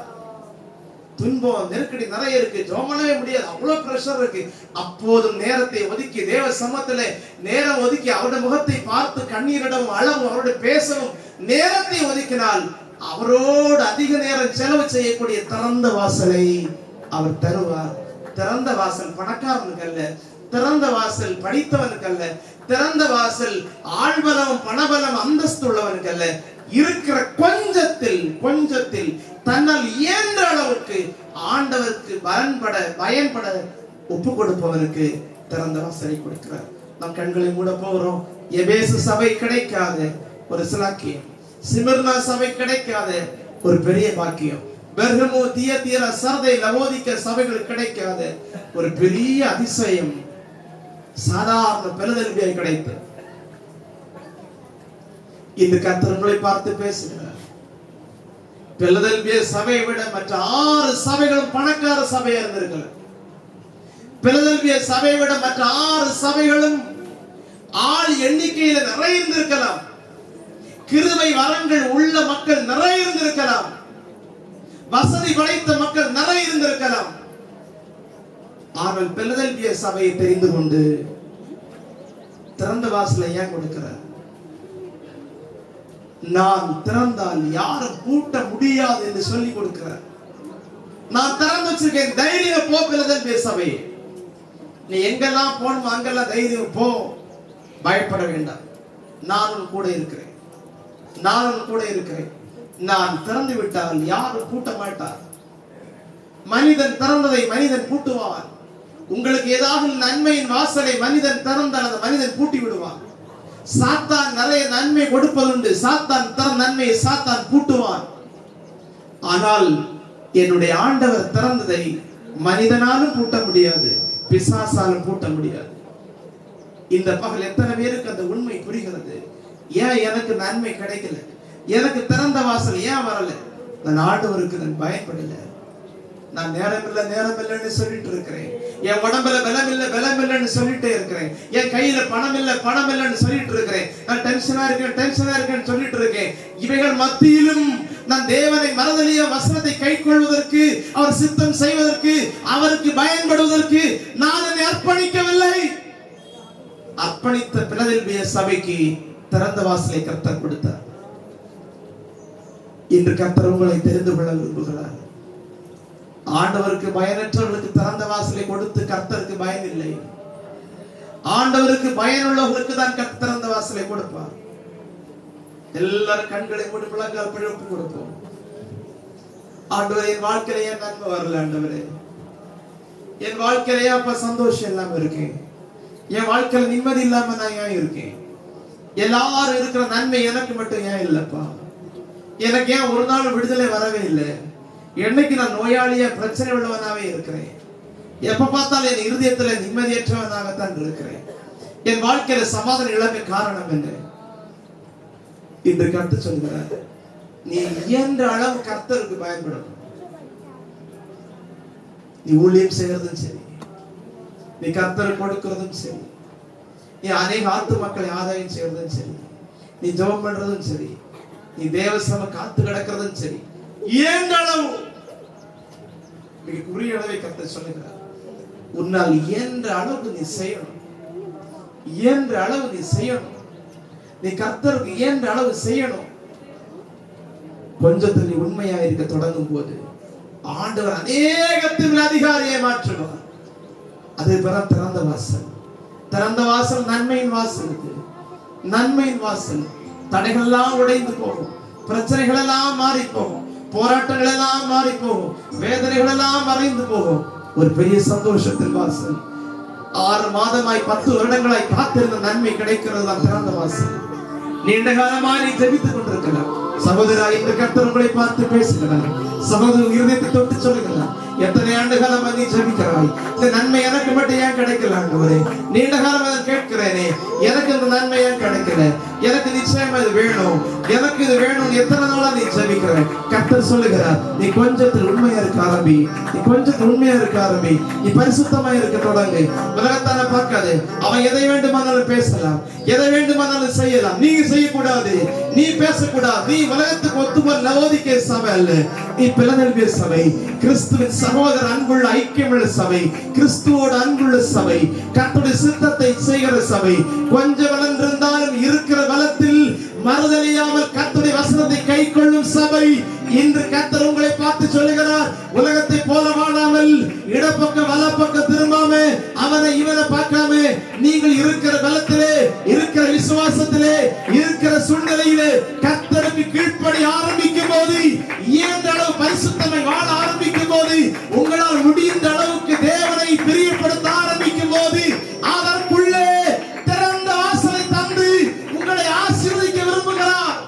துன்பம் நெருக்கடி நிறைய இருக்கு, ஜோமனவே முடியாது, அவ்வளவு பிரஷர் இருக்கு. அப்போதும் நேரத்தை ஒதுக்கி தேவ சமூகத்திலே நேரம் ஒதுக்கி அவருடைய முகத்தை பார்த்து கண்ணீரிடவும் அளவும் அவருடைய பேசவும் நேரத்தை ஒதுக்கினால் அவரோடு அதிக நேரம் செலவு செய்யக்கூடிய திறந்த வாசலை அவர் தருவார். திறந்த வாசல் பணக்காரனுக்கு அல்ல, திறந்த வாசல் படித்தவனுக்கு அல்ல, திறந்த வாசல் ஆழ்பலம் பணபலம் அந்தஸ்து உள்ளவனுக்கு அல்ல. இருக்கிற கொஞ்சத்தில் தன்னால் இயன்ற அளவுக்கு ஆண்டவருக்கு பயன்பட ஒப்பு கொடுப்பவனுக்கு திறந்த வாசலை கொடுக்கிறார். நம் கண்களை மூட போகிறோம். எபேசு சபை கிடைக்காத ஒரு சிலாக்கியம், சிமிர்னா சபை கிடைக்காத ஒரு பெரிய பாக்கியம், பெர்கமு தியத்தீரா சர்தை லவோதிக்க சபைகள் கிடைக்காத ஒரு பெரிய அதிசயம் சாதாரண பிலதெல்பியாய் கிடைத்தது. இந்த கர்த்தர் உங்களை பார்த்து பேசுகிறார். பிலதெல்பியா சபையை விட மற்ற 6 சபைகளும் பணக்கார சபையா இருந்திருக்கலாம். பிலதெல்பியா சபையை விட மற்ற 6 சபைகளும் ஆள் எண்ணிக்கையில நிறைய இருந்திருக்கலாம். கிருபை வரங்கள் உள்ள மக்கள் நிறைய இருந்திருக்கலாம். வசதி படைத்த மக்கள் நிறைய இருந்திருக்கலாம். ஆனால் பிலதெல்பியா சபையை தெரிந்து கொண்டு திறந்த வாசலை ஏன் கொடுக்கிறார்? நான் திறந்தால் யாரும் பூட்ட முடியாது என்று சொல்லி கொடுக்கிறார். நான் திறந்து வச்சிருக்கேன், தைரியம் போ பிலதெல்பியா சபையே, நீ எங்கெல்லாம் போகணுமோ அங்கெல்லாம் தைரியம் போ, பயப்பட வேண்டாம், நான் உன் கூட இருக்கிறேன், நான் உன் கூட இருக்கிறேன். நான் திறந்து விட்டால் யாரும் பூட்ட மாட்டார். மனிதன் திறந்ததை மனிதன் பூட்டுவான். உங்களுக்கு ஏதாவது நன்மையின் வாசலை மனிதன் திறந்தால் அந்த மனிதன் பூட்டி விடுவான். சாத்தான் நிறைய நன்மை கொடுப்பதுண்டு, சாத்தான் நன்மையை சாத்தான் பூட்டுவான். ஆனால் என்னுடைய ஆண்டவர் திறந்ததை மனிதனாலும் பூட்ட முடியாது, பிசாசாலும் பூட்ட முடியாது. இந்த பகல் எத்தனை பேருக்கு அந்த உண்மை புரிகிறது? ஏன் எனக்கு நன்மை கிடைக்கல, எனக்கு திறந்த வாசல் ஏன் வரல? நான் ஆண்டவருக்கு நான் பயப்படல, நான் நேரம் இல்லைன்னு சொல்லிட்டு இருக்கிறேன். என் உடம்புல பலம் இல்லைன்னு சொல்லிட்டே இருக்கிறேன். என் கையில பணம் இல்லைன்னு சொல்லிட்டு இருக்கிறேன். நான் டென்ஷனா இருக்கேன்னு சொல்லிட்டு இருக்கேன். இவைகள் மத்தியிலும் நான் தேவனை மறதலிய வசனத்தை கைக்கொள்வதற்கு, அவர் சித்தம் செய்வதற்கு, அவருக்கு பயன்படுவதற்கு நான் என்னை அர்ப்பணிக்கவில்லை. அர்ப்பணித்த பிலதெல்பியா சபைக்கு திறந்த வாசலை கர்த்தர் கொடுத்தார். இன்று கர்த்தர் உங்களை தெரிந்து கொள்ள விரும்புகிறார். ஆண்டவருக்கு பயனற்றவர்களுக்கு திறந்த வாசலை கொடுத்து கர்த்தருக்கு பயன் இல்லை. ஆண்டவருக்கு பயனுள்ளவர்களுக்கு தான் கர்த்தர் திறந்த வாசலை கொடுப்பார். எல்லாரும் கண்களை மூடி முழங்கால் பிழப்பு கொடுப்போம். ஆண்டவரே, என் வாழ்க்கையில ஏன் நன்மை வரல? ஆண்டவரே, என் வாழ்க்கையில ஏன் அப்ப சந்தோஷம் இல்லாம இருக்கேன்? என் வாழ்க்கையில நிம்மதி இல்லாம நான் ஏன் இருக்கேன்? எல்லாரும் இருக்கிற நன்மை எனக்கு மட்டும் ஏன் இல்லப்பா? எனக்கு ஏன் ஒரு நாள் விடுதலை வரவே இல்லை? என்னைக்கு நான் நோயாளியா பிரச்சனை உள்ளவனாவே இருக்கிறேன். எப்ப பார்த்தாலும் என் இருதயத்துல நிம்மதியற்றவனாகத்தான் இருக்கிறேன். என் வாழ்க்கையில சமாதானம் இழக்க காரணம் என்ன? இன்று கர்த்தர் சொல்கிறார், நீ இயன்ற அளவு கர்த்தருக்கு பயன்படும். நீ ஊழியம் செய்யறதும் சரி, நீ கர்த்தருக்கு கொடுக்கிறதும் சரி, நீ அநேக ஆத்து மக்களை ஆதாயம் செய்யறதும் சரி, நீ ஜெபம் பண்றதும் சரி, நீ தேவசம காத்து கிடக்கிறதும் சரி, இயன்ற அளவு, மிக குறுகிய அளவை கர்த்தர் சொல்லுகிறார். உன்னால் இயன்ற அளவுக்கு நீ செய்யணும். இயன்ற அளவு நீ செய்யணும். நீ கர்த்தருக்கு இயன்ற அளவு செய்யணும். கொஞ்சத்தில் நீ உண்மையா இருக்க தொடங்கும் போது ஆண்டவர் அநேகத்தின் அதிகாரியை மாற்றுவார். அது பெற திறந்த வாசல். திறந்த வாசல் நன்மையின் வாசல். நன்மையின் வாசல். தடைகள் எல்லாம் உடைந்து போகும், பிரச்சனைகள் எல்லாம் மாறி போகும், போராட்டங்கள் எல்லாம் மாறி போகும், வேதனைகள் எல்லாம் மறைந்து போகும். ஒரு பெரிய சந்தோஷத்தின் வாசல். 6 மாதமாய் 10 வருடங்களாய் காத்திருந்த நன்மை கிடைக்கிறது தான் திறந்த வாசல். நீண்ட காலமாய் நீ ஜெபித்துக் கொண்டிருக்கலாம். சகோதரா, இந்த கர்த்தர் உங்களை பார்த்து பேசுகிறார். சகோதரர் இருதயத்தை தொட்டு சொல்லுகிறார், எத்தனை ஆண்டு காலமா நீ ஜெபிக்கிறாய், இந்த நன்மை எனக்கு மட்டும் ஏன் கிடைக்கல ஆண்டவரே? நீண்ட காலம் அதை கேட்கிறேனே, எனக்கு இந்த நன்மை ஏன் கிடைக்கல? எனக்கு நிச்சயமா இது வேணும், எனக்கு இது வேணும். எத்தனை நாளா நீ ஜெபிக்கிற? கர்த்தர் சொல்லுகிறார், நீ கொஞ்சத்தில் உண்மையா இருக்க ஆரம்பி, நீ கொஞ்சத்தில் உண்மையா இருக்க ஆரம்பி, நீ பரிசுத்தமா இருக்க தொடங்கு. உலகத்தான பார்க்காது, அவன் எதை வேண்டுமானாலும் பேசலாம், எதை வேண்டுமானாலும் செய்யலாம். நீ செய்யக்கூடாது, நீ பேசக்கூடாது. நீ உலகத்துக்கு ஒத்துமர் லவோதிக்கே சபை அல்ல, நீ பிலதெல்பிய சபை, கிறிஸ்துவின் சகோதர அன்புள்ள ஐக்கியமுள்ள சபை, கிறிஸ்துவோட அன்புள்ள சபை, கர்த்தருடைய சித்தத்தை செய்கிற சபை. கொஞ்சம் பலன் இருந்தாலும் இருக்கிற பலத்தில் மறுதலியாமல் கர்த்தருடைய வசனத்தை கைக்கொள்ளும் சபை. இன்று கர்த்தர் உங்களை பார்த்து சொல்லுகிறார், உலகத்தை போல வாழாமல், இடப்பக்கம் வலப்பக்கம் திரும்பாம, அவனை இவனை பார்க்காம, நீங்கள் இருக்கிற பலத்திலே, இருக்கிற விசுவாசத்திலே, இருக்கிற சூழ்நிலையிலே கர்த்தருக்கு கீழ்ப்படி ஆரம்பிக்கும் போது, இயன்ற அளவு பரிசுத்தமை வாழ ஆரம்பிக்கும் போது, உங்களால் முடிந்த அளவுக்கு தேவனை பிரியப்படுத்த ஆரம்பிக்கும் போது, அதற்குள்ளே திறந்த வாசலை தந்து உங்களை ஆசீர்வதிக்க விரும்புகிறார்.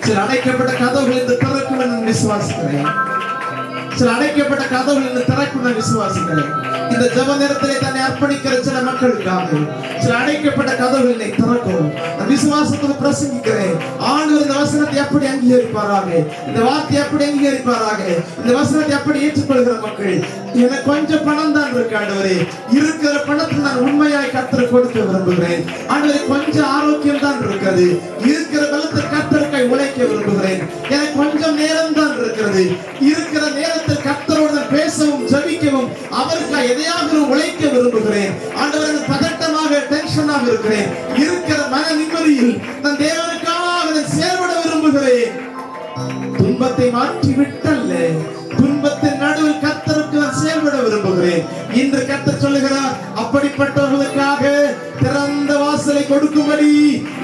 சில அடைக்கப்பட்ட கதவுகள் இந்த திறக்கும் என்று விசுவாசிக்கிறேன். சில அடைக்கப்பட்ட கதவுகள் இந்த திறக்கும் என்று விசுவாசிக்கிறேன். இந்த ஜெப நேரத்திலே தன்னை அர்ப்பணிக்கிற சில மக்களுக்காக சில அடைக்கப்பட்ட கதவுகளை திறக்கும் விசுவாசத்தில் பிரசங்கிக்கிறேன். ஆண்டவர் இந்த வசனத்தை எப்படி அங்கீகரிப்பாராக, இந்த வார்த்தை எப்படி அங்கீகரிப்பாராக, இந்த வசனத்தை எப்படி ஏற்றுக்கொள்கிற மக்கள். எனக்கு கொஞ்சம் பணம் தான் இருக்கு ஆண்டவரே, இருக்கிற பணத்தை நான் உண்மையாய் கர்த்தர் கொடுக்க விரும்புகிறேன் ஆண்டவரே. கொஞ்சம் ஆரோக்கியம் தான் இருக்கிறது, இருக்கிற பலத்தை கர்த்தருக்காய் உழைக்க விரும்புகிறேன். எனக்கு கொஞ்சம் நேரம் தான் இருக்கிறது, இருக்கிற நேரத்தில் கர்த்தரோடு பேசவும் ஜெபிக்கவும் அவருக்காய் எதையாவது உழைக்க விரும்புகிறேன் ஆண்டவரே. பதட்டமாக டென்ஷனாக இருக்கிறேன், இருக்கிற மன நிம்மதியில் நான் தேவனுக்காக செயல்பட விரும்புகிறேன். துன்பத்தை மாற்றி விட்டல்ல, துன்பத்தின் நடுவில் கர்த்தருக்கு நான் செயல்பட விரும்புகிறேன். இன்று கர்த்தர் சொல்லுகிறார், அப்படிப்பட்டவர்களுக்காக திறந்த வாசலை கொடுக்கும்படி,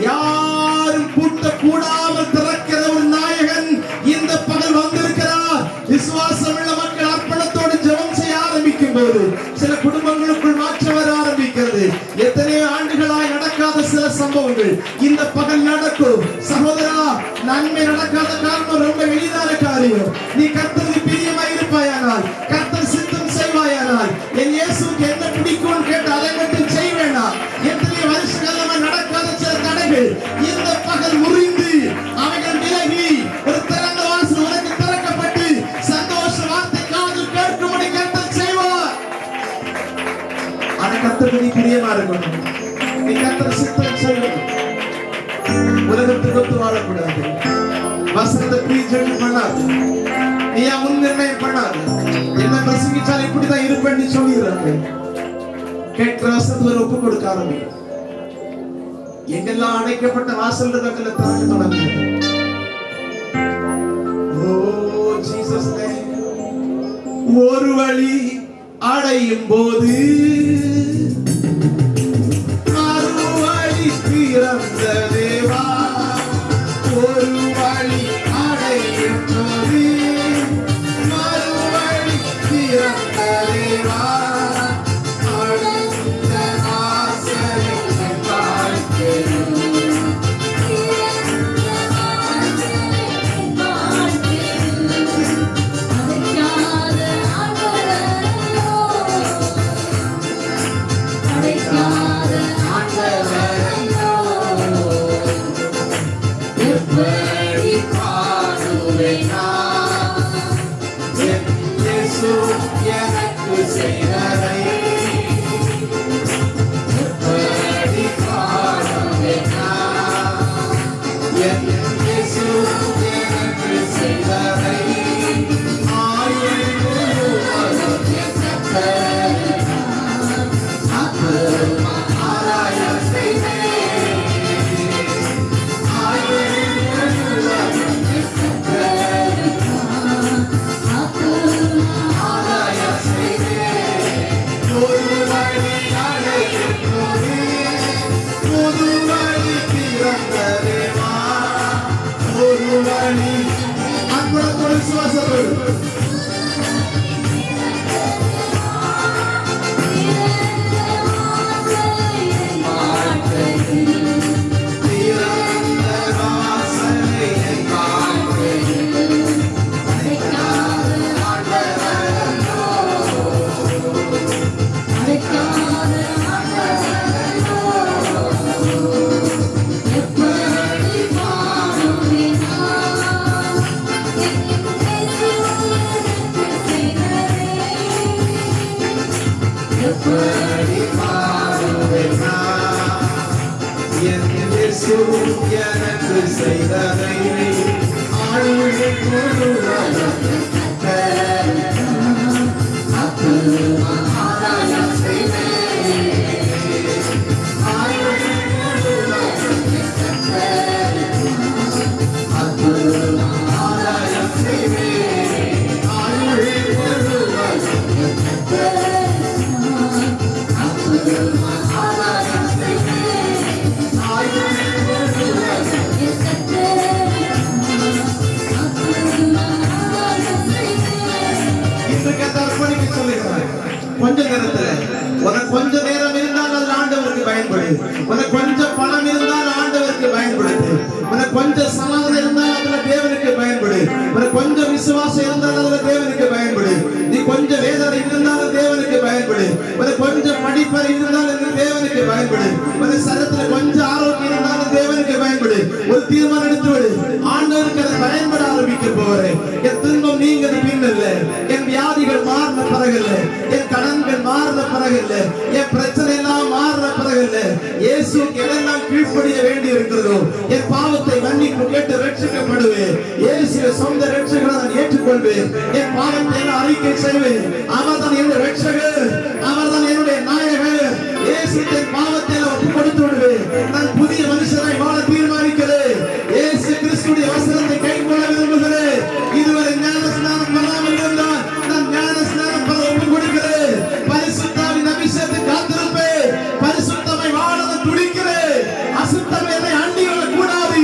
யாரும் கூட்டக்கூடாமல் திறக்கிற ஒரு நாயகன் இந்த பகல் வந்திருக்கிறார். விசுவாசம் உள்ள மக்கள் அர்ப்பணத்தோடு ஜெபம் செய்ய ஆரம்பிக்கும் போது சில குடும்பங்களுக்குள் மாற்றம் வர ஆரம்பிக்கிறது. எத்தனையோ ஆண்டுகளாய் நடக்காத சில சம்பவங்கள் இந்த பகல் நடக்கும். சகோதரா, நன்மை நடக்காத காரணம் ரொம்ப எளிதான காரியம். நீ கர்த்தருக்கு பிரியமாய் இருப்பாயானால், கர்த்தர் சித்தம் செய்வாயானால், என் இயேசுவுக்கு என்ன பிடிக்கும் கேட்டு அதை மட்டும் செய்வேனா. எத்தனையோ வருஷ காலமா நடக்காத சில தடைகள் இந்த பகல் முறிந்து அவைகள் விலகி ஒரு திறந்த வாசல் உனக்கு திறக்கப்பட்டு சந்தோஷ வார்த்தை காதில் கேட்கும்படி கர்த்தர் செய்வார். ஆனா கர்த்தருக்கு நீ பிரியமா இருக்கணும், நீ கர்த்தர் சித்தம் செய்யணும். உலகத்துக்கு ஒத்து வாழக்கூடாது, வசனத்தை ப்ரீஜெண்ட் பண்ணாது, நீ முன் நிர்ணயம் பண்ணாது. என்ன பிரசங்கிச்சாலும் இப்படிதான் இருப்பேன்னு சொல்லிடுறாங்க. கேட்கிற வசனத்துல ஒப்பு கொடுக்க ஆரம்பிக்கும். எங்கெல்லாம் அடைக்கப்பட்ட வாசல் இருக்காங்கல்ல திறக்க தொடங்குது. ஓ ஜீசஸ் நேம். ஒரு வழி அடையும் போது மறுவழி திறந்த தேவா, ஒரு வழி அடையும் போது மறுவழி திறந்த தேவா, எனக்கு செய்ததை ஆளுகை கொஞ்ச நேரத்துல உனக்கு கொஞ்ச நேரம் இருந்தால் அது ஆண்டவருக்கு பயன்படு. உனக்கு கொஞ்சம் பணம் இருந்தால் ஆண்டவருக்கு பயன்படுது. உனக்கு கொஞ்சம் சமாதானம் இருந்தால் அதுல தேவனுக்கு பயன்படு. உனக்கு கொஞ்சம் விசுவாசம் இருந்தால் அதுல தேவனுக்கு பயன்படு. நீ கொஞ்சம் வேதனை இருந்தாலும் தேவனுக்கு பயன்படு. உனக்கு கொஞ்சம் படிப்பறை இருந்தாலும் தேவனுக்கு பயன்படு. உனக்கு சரத்துல கொஞ்சம் ஆரோக்கியம் இருந்தாலும் தேவனுக்கு பயன்படு. ஒரு தீர்மானம் எடுத்து விடு, ஆண்டவருக்கு அதை பயன்பட ஆரம்பிக்க போறேன். என் துன்பம் நீங்கிறது பின்னல்ல, என் வியாதிகள் மாறின பிறகு, என் கடன்கள் மாறின பிறகு, என் பிரச்சனை எல்லாம் மாறின பிறகு, இயேசுக்கு எதெல்லாம் கீழ்ப்படிய வேண்டி இருக்கிறதோ, என் பாவத்தை மன்னிப்பு கேட்டு ரட்சிக்கப்படுவேன். இயேசுவை சொந்த ரட்சகரை நான் ஏற்றுக்கொள்வேன். என் பாவத்தை எல்லாம் அறிக்கை செய்வேன். அவர் தான் என்னுடைய ரட்சகர், அவர் தான் என்னுடைய நாயகர். இயேசுவின் பாவத்தை ஒப்பு கொடுத்து விடுவேன். நான் புதிய மனுஷனாய் வாழ தீர்மானிக்கிறேன். இயேசு கிறிஸ்துவின் வசனத்தை கைக்கொள்ள விரும்புகிறேன். இதுவரை ஞான ஸ்நானம் பண்ணாமல் இருந்தால் நான் ஞான ஸ்நானம் பண்ண ஒப்பு கொடுக்கிறேன். பரிசுத்தாவின் அபிஷேகத்தை காத்திருப்பேன். பரிசுத்தமை வாழ துடிக்கிறேன். அசுத்தம் என்னை அண்டி வரக்கூடாது.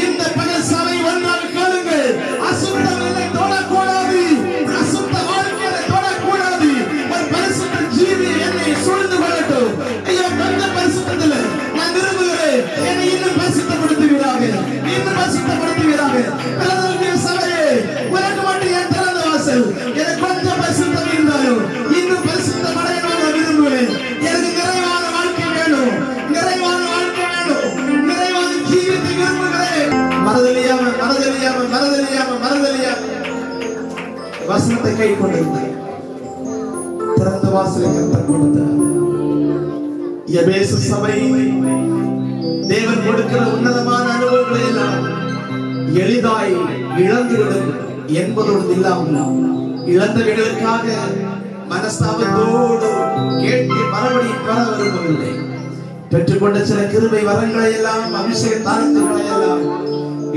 இந்த பகல் சபை ஒன்றாக கேளுங்கள். அசுத்தம் என்னை தொடக்கூடாது. அசுத்த வாழ்க்கையை தொடக்கூடாது. ஒரு பரிசுத்த ஜீவி என்னை சூழ்ந்து கொள்ளட்டும். ஐயோ, கொஞ்சம் பரிசுத்தத்தில் நான் விரும்புகிறேன். என்னை இன்னும் பரிசுத்தப்படுத்துவீராக, இன்னும் பரிசுத்தப்படுத்துவீராக. சபையே, உனக்கு மட்டும் என் திறந்த வாசல். எனக்கு கொஞ்சம் பரிசுத்தம் இருந்தாலும் இன்னும் பரிசுத்தம் அடைய நான் விரும்புகிறேன். எனக்கு நிறைவான வாழ்க்கை வேணும், நிறைவான வாழ்க்கை வேணும், நிறைவான ஜீவித்தை விரும்புகிறேன். மறதலியாம மறதலியாம மறதலியாம மறதலியாம வசனத்தை கை கொண்டிருந்தார். திறந்த வாசலை கர்த்தர் கொடுத்தார். எபேசு சபை தேவன் கொடுக்கிற உன்னதமான அனுபவங்களை எல்லாம் எளிதாய் இழந்துவிடும் என்பதோடு இல்லாமல் இழந்தவர்களுக்காக மனஸ்தாபத்தோடு கேட்டு மறுபடியும் பெற விரும்பவில்லை. பெற்றுக்கொண்ட சில கிருபை வரங்களை எல்லாம், அபிஷேக தாரங்களை எல்லாம்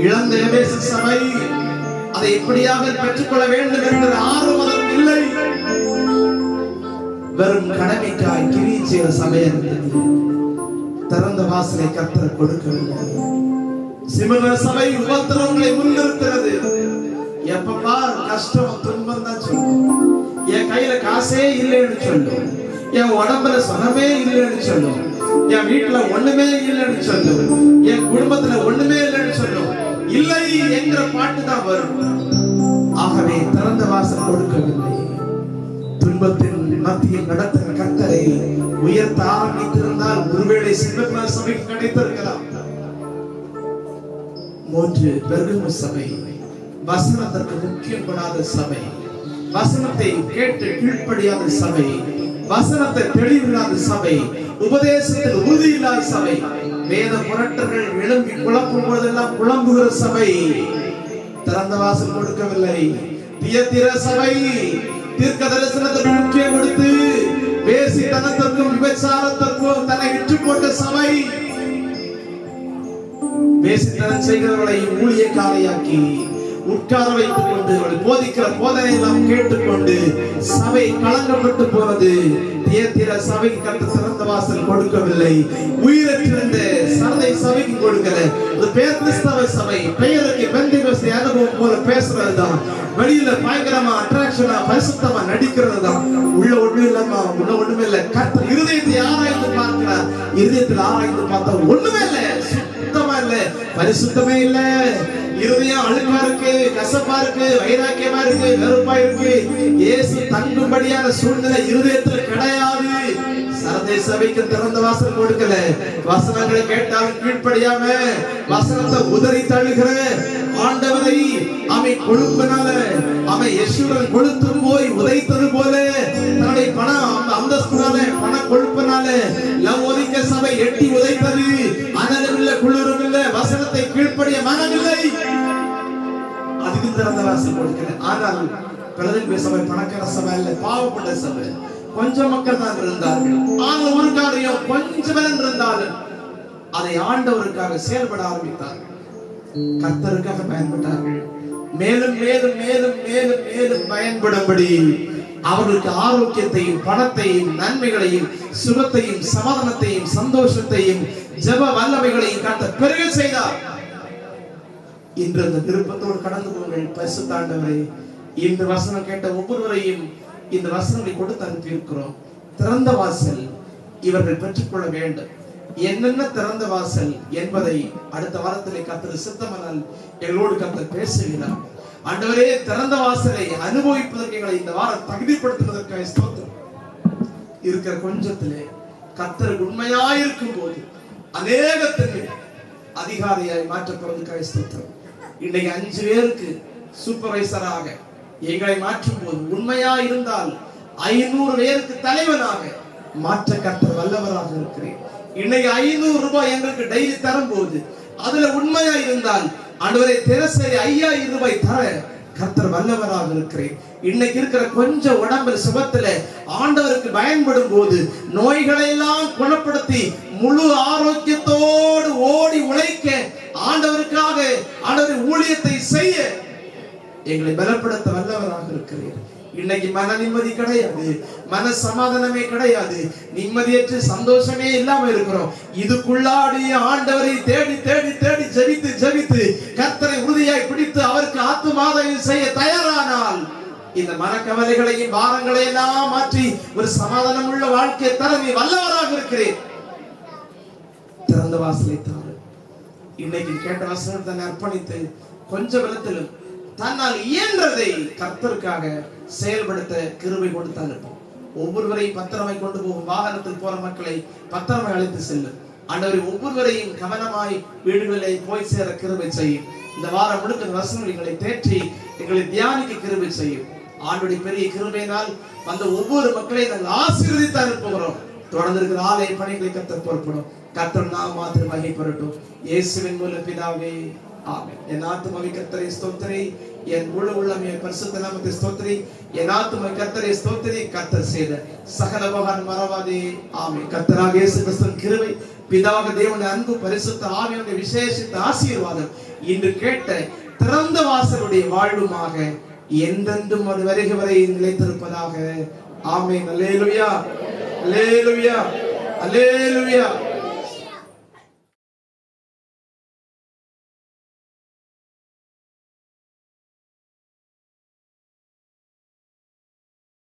இழந்த எபேசு சபை அதை எப்படியாக பெற்றுக்கொள்ள வேண்டும் என்கிற ஆர்வம் இல்லை. வெறும் கடமைக்காய் கிரியை செய்த சபை இருந்தது. திறந்த வாசலை கர்த்தர் கொடுக்கவில்லை. சிமன சபை உபத்திரவங்களை முன்னிறுத்துறது. எப்பப்பா கஷ்டம் துன்பம் தான் சொல்லும். என் கையில காசே இல்லைன்னு சொல்லும். என் உடம்புல சுகமே இல்லைன்னு சொல்லும். என் வீட்டுல ஒண்ணுமே இல்லைன்னு சொல்லும். என் குடும்பத்துல ஒண்ணுமே இல்லைன்னு சொல்லும். இல்லை என்கிற பாட்டு தான் வரும். ஆகவே திறந்த வாசல் கொடுக்கவில்லை. துன்பத்தின் மத்தியில் நடத்துகிற கர்த்தரை உயர்த்த ஆரம்பித்திருந்தால் ஒருவேளை சிவன சபைக்கு கிடைத்திருக்கலாம். 3 பெர்கமு சபை வசனத்திற்கு முக்கியம் கொடாத சபை, வசனத்தை கேட்டு கீழ்ப்படியாத சபை, வசனத்தை தெளிவில்லாத சபை, உபதேசத்தில் உறுதி இல்லாத சபை, வேத புரட்டர்கள் எழும்பி குழப்பும் போதெல்லாம் குழம்புகிற சபை. திறந்த வாசல் கொடுக்கவில்லை. தியத்திர சபை தீர்க்க தரிசனத்திற்கு முக்கியம் கொடுத்து வேசித்தனத்திற்கும் விபச்சாரத்திற்கும் தன்னை விற்று போட்ட சபை. வேசித்தனம் செய்கிறவர்களை ஊழியக்காரையாக்கி உட்கார வைத்துக் கொண்டு போதிக்கிற போதனை எல்லாம் கேட்டுக்கொண்டு சபை களங்கப்பட்டு போனது. தியத்திர சபைக்கு கர்த்தர் திறந்த வாசல் கொடுக்கவில்லை. உயிரற்றிருந்த சரதை சபைக்கு கொடுக்கல. பேர் கிறிஸ்தவ சபை பெயருக்கு பெந்தேகோஸ்தே அனுபவம் போல பேசுறதுதான். வெளியில பயங்கரமா அட்ராக்ஷனா பரிசுத்தமா நடிக்கிறது தான். உள்ள ஒண்ணு இல்லம்மா, உள்ள ஒண்ணுமே இல்ல. கர்த்தர் இருதயத்தை ஆராய்ந்து பார்க்கிறார். இருதயத்தில் ஆராய்ந்து பார்த்தா ஒண்ணுமே இல்ல, சுத்தமா இல்ல, பரிசுத்தமே இல்ல. இருதயம் அழுக்கா இருக்கு, கசப்பா இருக்கு, வைராக்கியமா இருக்கு, வெறுப்பா இருக்கு. இயேசு தங்கும்படியான சூழ்நிலை இருதயத்தில் கிடையாது. சரதை சபைக்கு திறந்த வாசல் கொடுக்கல. வசனங்களை கேட்டாலும் கீழ்ப்படியாம வசனத்தை உதறி தள்ளுகிற ஆண்டவரை அவை கொழுப்பினால அவை யேசுவை கொழுத்து போய் உதைத்தது போல தன்னுடைய பணம் அந்தஸ்துனால பண கொழுப்பினால லவோதிக்கே சபை எட்டி உதைத்தது. அனலும் இல்ல, குளிரும் இல்ல, வசனத்தை கீழ்ப்படிய மனமில்லை. அதுக்கு திறந்த வாசல் கொடுக்கல. ஆனால் பிலதெல்பியா சபை பணக்கார சபை அல்ல, பாவப்பட்ட சபை. கொஞ்சம் மக்கள் தான் இருந்தார்கள். ஆனால் ஒரு காரியம், கொஞ்சம் இருந்தாலும் அதை ஆண்டவருக்காக செயல்பட ஆரம்பித்தார்கள், கர்த்தருக்காக பயன்பட்டார்கள். மேலும் மேலும் மேலும் மேலும் மேலும் பயன்படும்படி அவர்களுக்கு ஆரோக்கியத்தையும் பணத்தையும் நன்மைகளையும் சுகத்தையும் சமாதானத்தையும் சந்தோஷத்தையும் ஜெப வல்லமைகளையும் கர்த்தர் பெருக செய்தார். இன்று அந்த விருப்பத்தோடு கடந்து போங்கள். பரிசுத்த ஆண்டவரே, இந்த வசனம் கேட்ட ஒவ்வொருவரையும் இந்த வசனங்களை கொடுத்து அனுப்பியிருக்கிறோம். திறந்த வாசல் இவர்கள் பெற்றுக்கொள்ள வேண்டும். என்னென்ன திறந்த வாசல் என்பதை அடுத்த வாரத்திலே கர்த்தர் சித்தமானால் எங்களோடு கர்த்தர் பேசுகிறார். ஆண்டவரே, திறந்த வாசலை அனுபவிப்பதற்கு எங்களை இந்த வாரம் தகுதிப்படுத்துவதற்காக ஸ்தோத்திரம். இருக்கிற கொஞ்சத்திலே கர்த்தருக்கு உண்மையாயிருக்கும் போது அநேகத்திற்கு அதிகாரியாய் மாற்றப்படுவதற்காக ஸ்தோத்திரம். இன்னைக்கு 5 பேருக்கு சூப்பர்வைசராக எங்களை மாற்றும் போது உண்மையா இருந்தால் 500 பேருக்கு தலைவனாக மாற்ற கர்த்தர் வல்லவராக இருக்கிறேன். இன்னைக்கு 500 ரூபாய் எங்களுக்கு டெய்லி தரும் போது அதுல உண்மையா இருந்தால் ஆண்டவரே தினசரி 5000 ரூபாய் தர கர்த்தர் வல்லவராக இருக்கிறேன். இன்னைக்கு இருக்கிற கொஞ்சம் உடம்பில் சுகத்துல ஆண்டவருக்கு பயன்படும் போது நோய்களை எல்லாம் குணப்படுத்தி முழு ஆரோக்கியத்தோடு ஓடி உழைக்க ஆண்டவருக்காக ஆண்டவர் ஊழியத்தை செய்ய எங்களை பலப்படுத்த வல்லவராக இருக்கிறேன். இன்னைக்கு மன நிம்மதி கிடையாது, மன சமாதானமே கிடையாது, நிம்மதியற்று சந்தோஷமே இல்லாம இருக்கிறோம். இதுக்குள்ளாடி ஆண்டவரை தேடி தேடி தேடி ஜெபித்து ஜெபித்து கர்த்தரை உறுதியாய் பிடித்து அவருக்கு ஆத்துமாதம் செய்ய தயாரானால் இந்த மனக்கவலைகளையும் பாரங்களையும் எல்லாம் மாற்றி ஒரு சமாதானம் உள்ள வாழ்க்கையை தர நீ வல்லவராக இருக்கிறேன். திறந்த வாசலை தாரு. இன்னைக்கு கேட்ட வசனத்தை அர்ப்பணித்து கொஞ்ச பலத்திலும் தன்னால் இயன்றதை கர்த்தருக்காக செயல்படுத்த கிருபை கொடுத்து அனுப்பும். ஒவ்வொருவரையும் பத்திரமாய் கொண்டு போகும் வாகனத்தில் போற மக்களை பத்திரமாய் அழைத்து செல்லும். ஆண்டவரை ஒவ்வொருவரையும் கவனமாய் வீடுகளை போய் சேர கிருபை செய்யும். இந்த வாரம் முழுக்க வசனங்கள் எங்களை தேற்றி எங்களை தியானிக்க கிருபை செய்யும். ஆண்டுடைய பெரிய கிருபையினால் வந்த ஒவ்வொரு மக்களையும் நாங்கள் ஆசீர்வதித்து அனுப்புகிறோம். தொடர்ந்து இருக்கிற ஆலய பணிகளை கர்த்தர் பொறுப்படும். கர்த்தர் நாம் மாத்திரம் மகிமைப்படட்டும். இயேசுவின் மூலம் பிதாவே, ஆமென். என் ஆத்துமாவே கர்த்தரை ஸ்தோத்திரி, என் முழு உள்ளமே பரிசுத்த நாமத்தை ஸ்தோத்திரி. என் ஆத்துமாவே கர்த்தரை ஸ்தோத்திரி. கர்த்தர் செய்த சகல உபகாரம் மறவாதே. ஆமென். கர்த்தராகிய இயேசு கிறிஸ்துவின் கிருபை, பிதாவாகிய தேவனுடைய அன்பு, பரிசுத்த ஆவியானவருடைய விசேஷித்த ஆசீர்வாதம் இன்று கேட்ட திறந்த வாசலுடைய வாழ்வுமாக என்றென்றும் அது வருகை வரை நிலைத்திருப்பதாக. ஆமென். அல்லேலூயா, அல்லேலூயா, அல்லேலூயா.